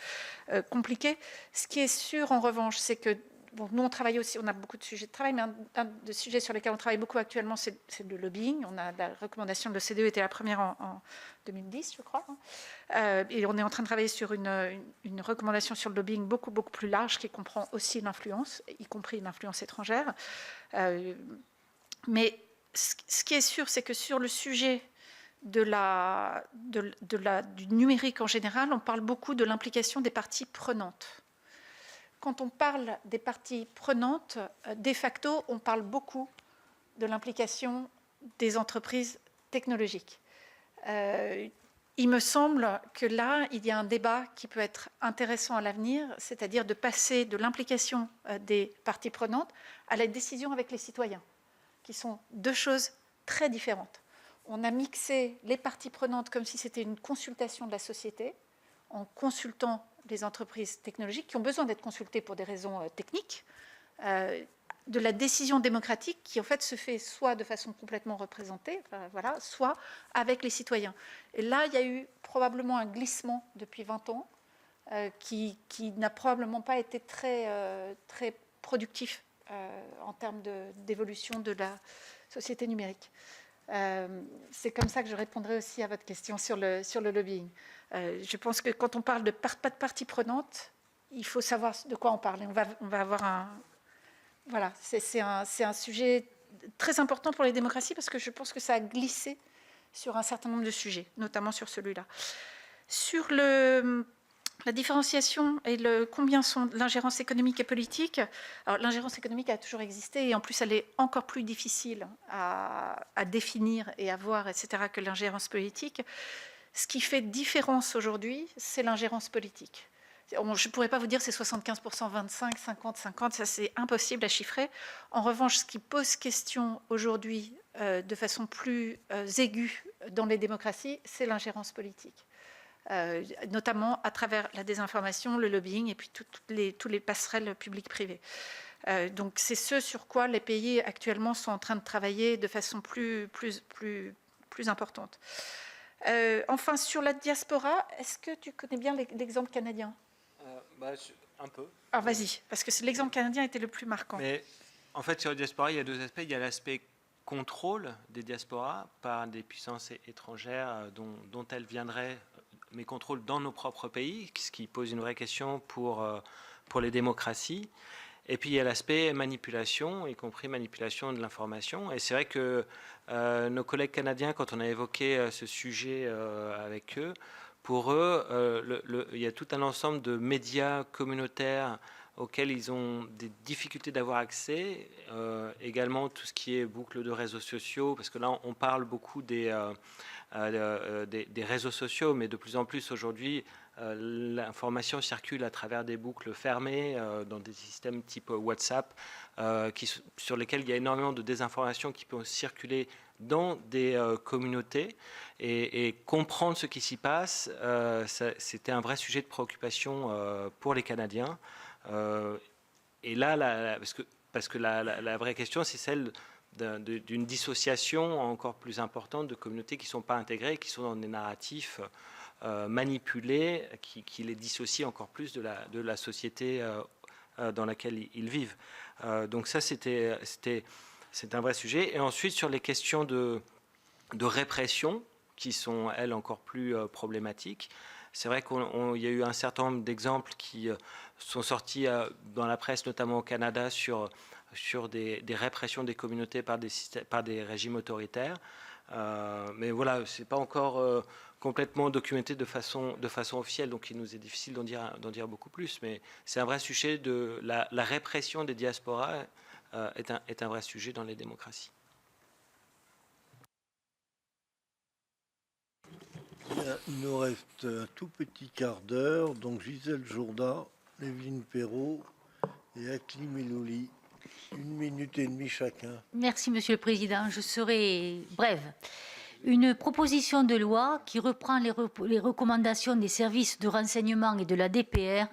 compliqué. Ce qui est sûr, en revanche, c'est que bon, nous, on travaille aussi, on a beaucoup de sujets de travail, mais un des sujets sur lesquels on travaille beaucoup actuellement, c'est le lobbying. On a la recommandation de l'OCDE, était la première en 2010, je crois. Et on est en train de travailler sur une recommandation sur le lobbying beaucoup plus large, qui comprend aussi l'influence, y compris l'influence étrangère. Mais ce qui est sûr, c'est que sur le sujet du numérique en général, on parle beaucoup de l'implication des parties prenantes. Quand on parle des parties prenantes, de facto, on parle beaucoup de l'implication des entreprises technologiques. Il me semble que là, il y a un débat qui peut être intéressant à l'avenir, c'est-à-dire de passer de l'implication des parties prenantes à la décision avec les citoyens, qui sont deux choses très différentes. On a mixé les parties prenantes comme si c'était une consultation de la société, en consultant les entreprises technologiques qui ont besoin d'être consultées pour des raisons techniques, de la décision démocratique qui en fait se fait soit de façon complètement représentée, voilà, soit avec les citoyens. Et là, il y a eu probablement un glissement depuis 20 ans qui n'a probablement pas été très productif en termes d'évolution de la société numérique. C'est comme ça que je répondrai aussi à votre question sur le lobbying. Je pense que quand on parle de pas de partie prenante, il faut savoir de quoi on parle. Et on va avoir un... Voilà, c'est un sujet très important pour les démocraties, parce que je pense que ça a glissé sur un certain nombre de sujets, notamment sur celui-là. Sur la différenciation et combien sont l'ingérence économique et politique. Alors l'ingérence économique a toujours existé, et en plus elle est encore plus difficile à définir et à voir, etc., que l'ingérence politique. Ce qui fait différence aujourd'hui, c'est l'ingérence politique. Je ne pourrais pas vous dire c'est 75%, 25, 50, 50, ça c'est impossible à chiffrer. En revanche, ce qui pose question aujourd'hui de façon plus aiguë dans les démocraties, c'est l'ingérence politique. Notamment à travers la désinformation, le lobbying et puis tous les passerelles publiques-privées. Donc c'est ce sur quoi les pays actuellement sont en train de travailler de façon plus importante. Enfin, sur la diaspora, est-ce que tu connais bien l'exemple canadien ? Un peu. Alors vas-y, parce que l'exemple canadien était le plus marquant. Mais en fait, sur la diaspora, il y a deux aspects. Il y a l'aspect contrôle des diasporas par des puissances étrangères dont elles viendraient, mais contrôle dans nos propres pays, ce qui pose une vraie question pour les démocraties. Et puis il y a l'aspect manipulation, y compris manipulation de l'information. Et c'est vrai que nos collègues canadiens, quand on a évoqué ce sujet avec eux, pour eux, il y a tout un ensemble de médias communautaires auxquels ils ont des difficultés d'avoir accès. Également tout ce qui est boucle de réseaux sociaux, parce que là on parle beaucoup des réseaux sociaux, mais de plus en plus aujourd'hui, l'information circule à travers des boucles fermées, dans des systèmes type WhatsApp, sur lesquels il y a énormément de désinformation qui peut circuler dans des communautés et comprendre ce qui s'y passe, c'était un vrai sujet de préoccupation pour les Canadiens. Et là, parce que la vraie question, c'est celle d'une dissociation encore plus importante de communautés qui ne sont pas intégrées, qui sont dans des narratifs manipulés, qui les dissocient encore plus de la société dans laquelle ils vivent. Donc ça, c'est un vrai sujet. Et ensuite, sur les questions de répression, qui sont, elles, encore plus problématiques, c'est vrai qu'il y a eu un certain nombre d'exemples qui sont sortis dans la presse, notamment au Canada, sur des répressions des communautés par des régimes autoritaires. Mais voilà, ce n'est pas encore complètement documenté de façon officielle, donc il nous est difficile d'en dire beaucoup plus. Mais c'est un vrai sujet de la répression des diasporas est un vrai sujet dans les démocraties. Il nous reste un tout petit quart d'heure, donc Gisèle Jourda, Evelyne Perrot et Akli Melouli. 1 minute et demie chacun. Merci, Monsieur le Président. Je serai brève. Une proposition de loi qui reprend les recommandations des services de renseignement et de la DPR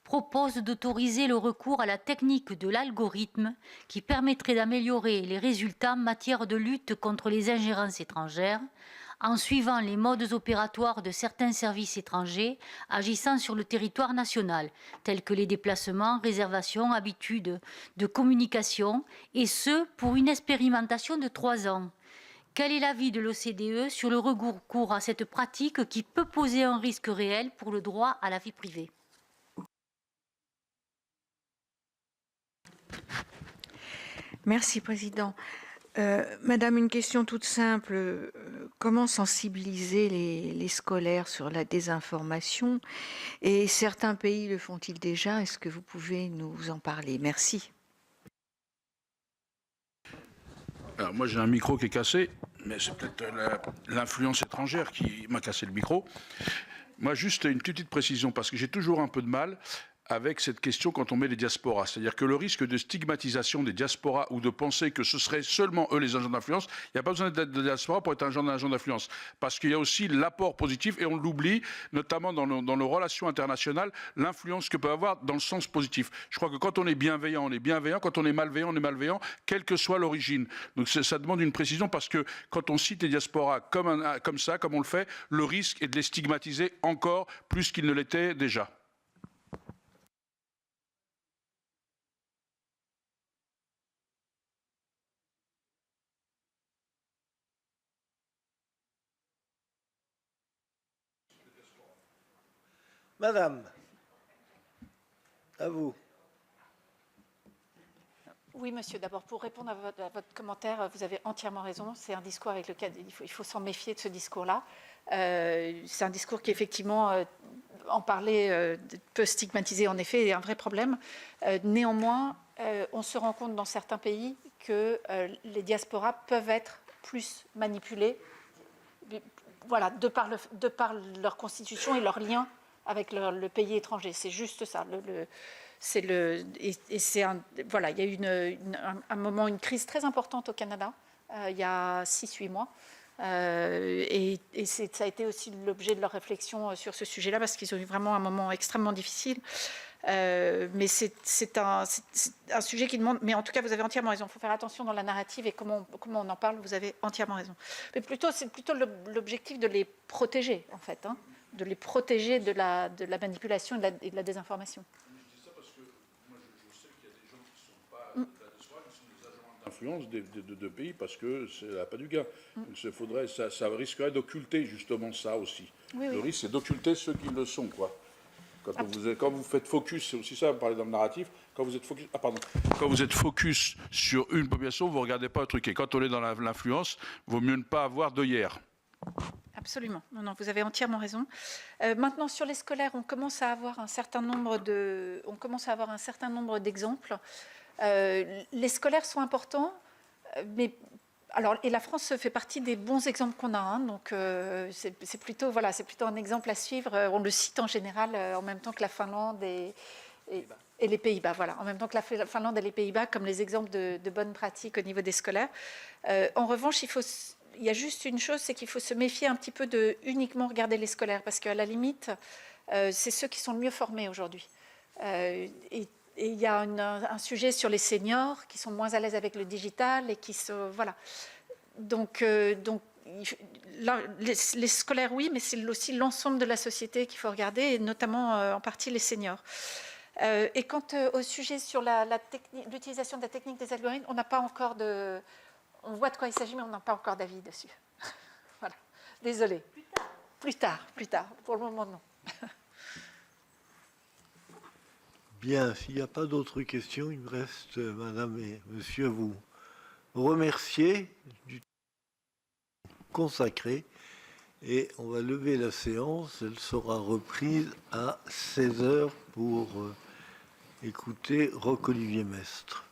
propose d'autoriser le recours à la technique de l'algorithme qui permettrait d'améliorer les résultats en matière de lutte contre les ingérences étrangères en suivant les modes opératoires de certains services étrangers agissant sur le territoire national, tels que les déplacements, réservations, habitudes de communication, et ce, pour une expérimentation de 3 ans. Quel est l'avis de l'OCDE sur le recours à cette pratique qui peut poser un risque réel pour le droit à la vie privée? Merci, Président. Madame, une question toute simple. Comment sensibiliser les scolaires sur la désinformation? Et certains pays le font-ils déjà? Est-ce que vous pouvez nous en parler? Merci. Alors moi j'ai un micro qui est cassé, mais c'est peut-être l'influence étrangère qui m'a cassé le micro. Moi juste une petite précision, parce que j'ai toujours un peu de mal avec cette question quand on met les diasporas. C'est-à-dire que le risque de stigmatisation des diasporas ou de penser que ce seraient seulement eux les agents d'influence, il n'y a pas besoin d'être de diaspora pour être un agent d'influence. Parce qu'il y a aussi l'apport positif, et on l'oublie, notamment dans nos relations internationales, l'influence que peut avoir dans le sens positif. Je crois que quand on est bienveillant, on est bienveillant. Quand on est malveillant, quelle que soit l'origine. Donc ça demande une précision, parce que quand on cite les diasporas comme ça, comme on le fait, le risque est de les stigmatiser encore plus qu'ils ne l'étaient déjà. Madame, à vous. Oui, monsieur. D'abord, pour répondre à votre commentaire, vous avez entièrement raison. C'est un discours avec lequel il faut s'en méfier de ce discours-là. C'est un discours qui, effectivement, en parler peut stigmatiser, en effet, est un vrai problème. Néanmoins, on se rend compte dans certains pays que les diasporas peuvent être plus manipulées, voilà, de par leur constitution et leur lien avec le pays étranger. C'est juste ça. Voilà, il y a eu un moment, une crise très importante au Canada, il y a 6-8 mois. Et ça a été aussi l'objet de leur réflexion sur ce sujet-là, parce qu'ils ont eu vraiment un moment extrêmement difficile. Mais c'est un sujet qui demande... Mais en tout cas, vous avez entièrement raison. Il faut faire attention dans la narrative et comment on en parle. Vous avez entièrement raison. Mais c'est plutôt l'objectif de les protéger, en fait, hein, de les protéger de la manipulation et de la désinformation. Je dis ça parce que moi, je sais qu'il y a des gens qui ne sont pas de la diaspora, qui sont des agents d'influence de pays, parce que ça n'a pas du gain. Donc ça risquerait d'occulter justement ça aussi. Oui, le risque, c'est d'occulter ceux qui le sont, quoi. Quand vous faites focus, c'est aussi ça, vous parlez dans le narratif, quand vous êtes focus sur une population, vous ne regardez pas le truc. Et quand on est dans l'influence, il vaut mieux ne pas avoir d'œillères. Absolument. Non, vous avez entièrement raison. Maintenant, sur les scolaires, on commence à avoir un certain nombre d'exemples. Les scolaires sont importants, mais... Alors, et la France fait partie des bons exemples qu'on a, hein, donc c'est plutôt un exemple à suivre. On le cite en général en même temps que la Finlande et les Pays-Bas, voilà, en même temps que la Finlande et les Pays-Bas comme les exemples de bonnes pratiques au niveau des scolaires. En revanche, il faut il y a juste une chose, c'est qu'il faut se méfier un petit peu de uniquement regarder les scolaires, parce qu'à la limite, c'est ceux qui sont le mieux formés aujourd'hui. Et il y a un sujet sur les seniors qui sont moins à l'aise avec le digital et qui se... Voilà. Donc là, les scolaires, oui, mais c'est aussi l'ensemble de la société qu'il faut regarder, et notamment en partie les seniors. Et quant au sujet sur l'utilisation de la technique des algorithmes, on n'a pas encore de... On voit de quoi il s'agit, mais on n'a pas encore d'avis dessus. Voilà. Désolée. Plus tard. Pour le moment, non. Bien, s'il n'y a pas d'autres questions, il me reste, madame et monsieur, à vous remercier du temps consacré. Et on va lever la séance. Elle sera reprise à 16 h pour écouter Roch-Olivier Mestre.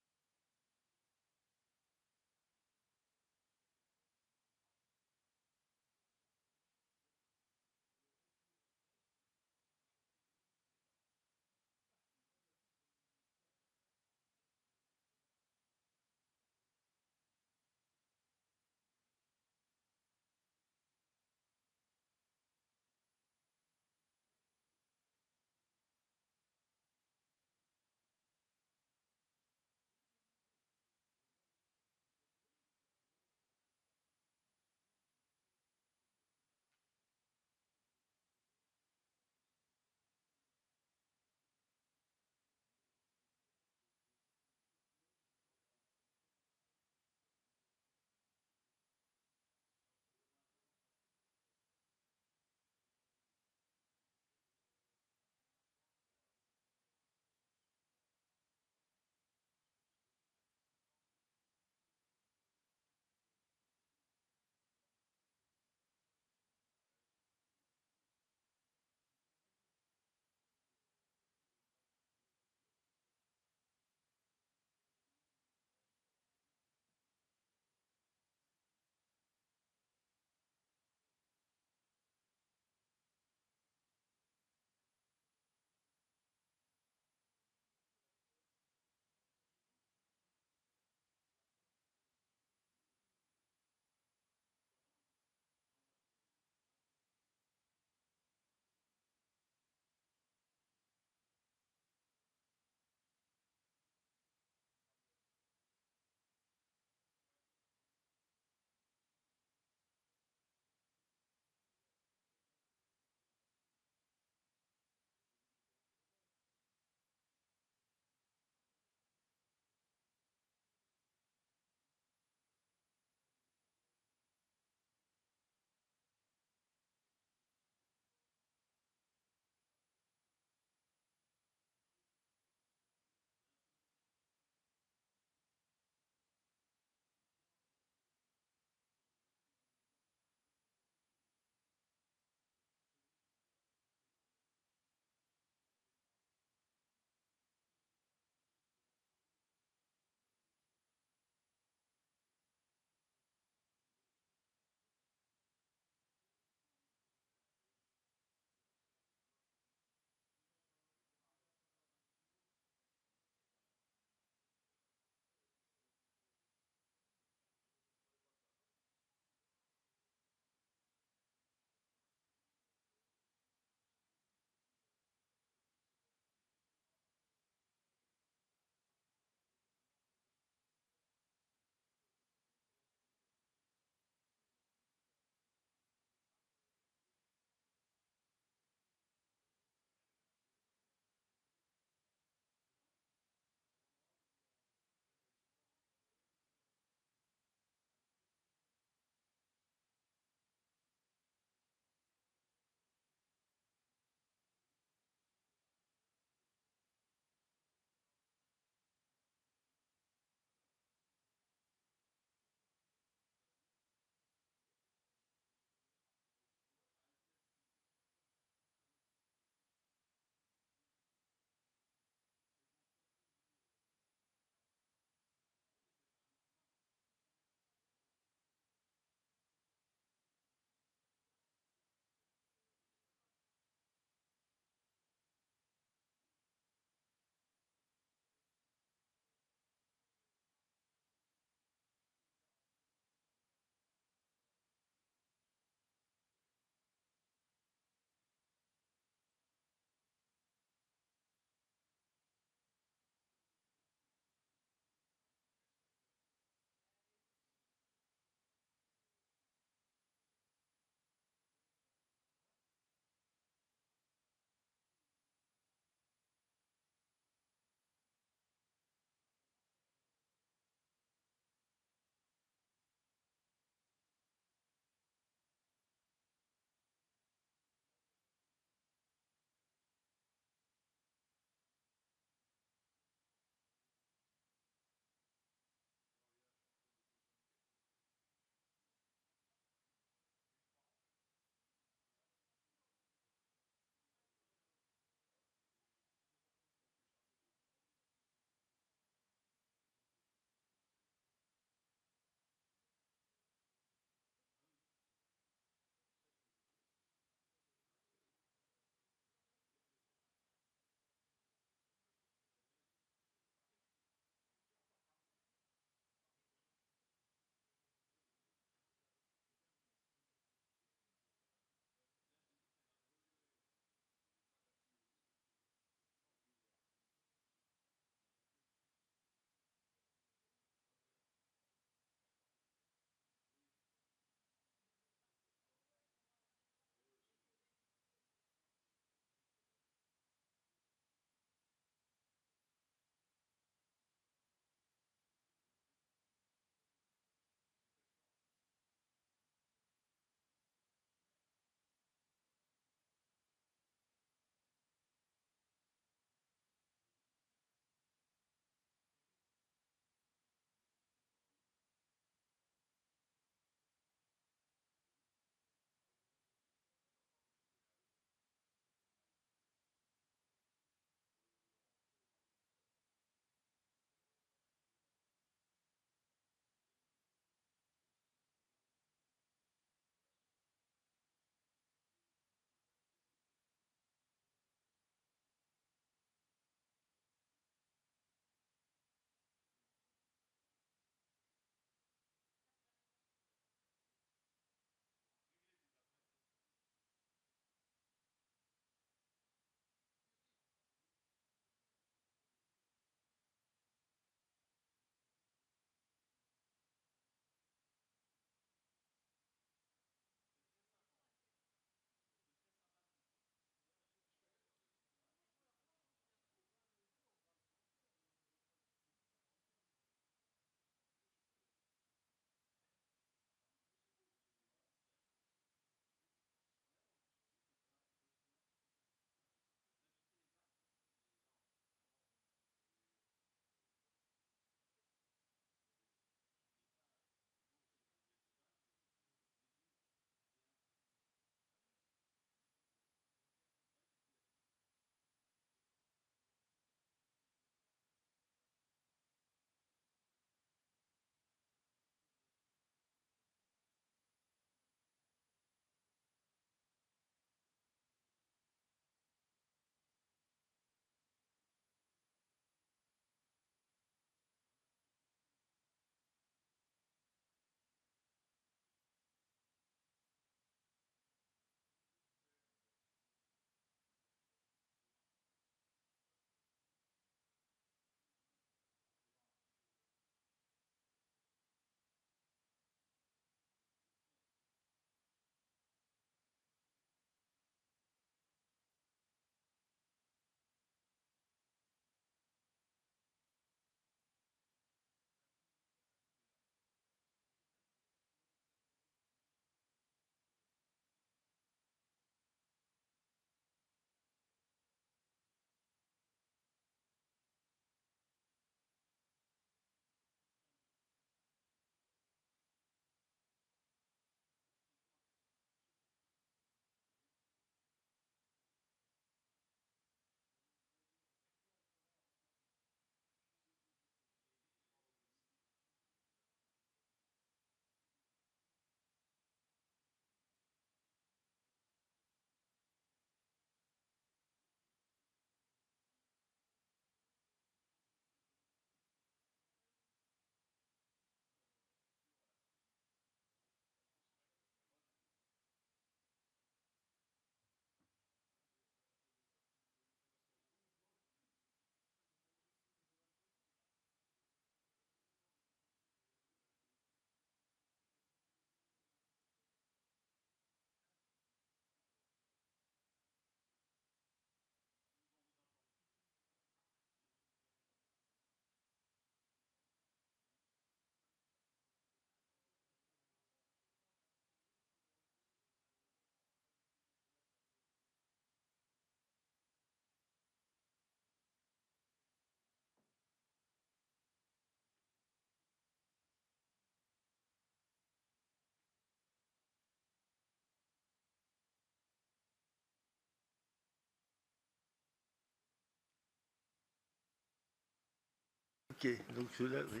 Ok, donc cela, oui.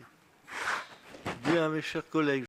Bien, mes chers collègues.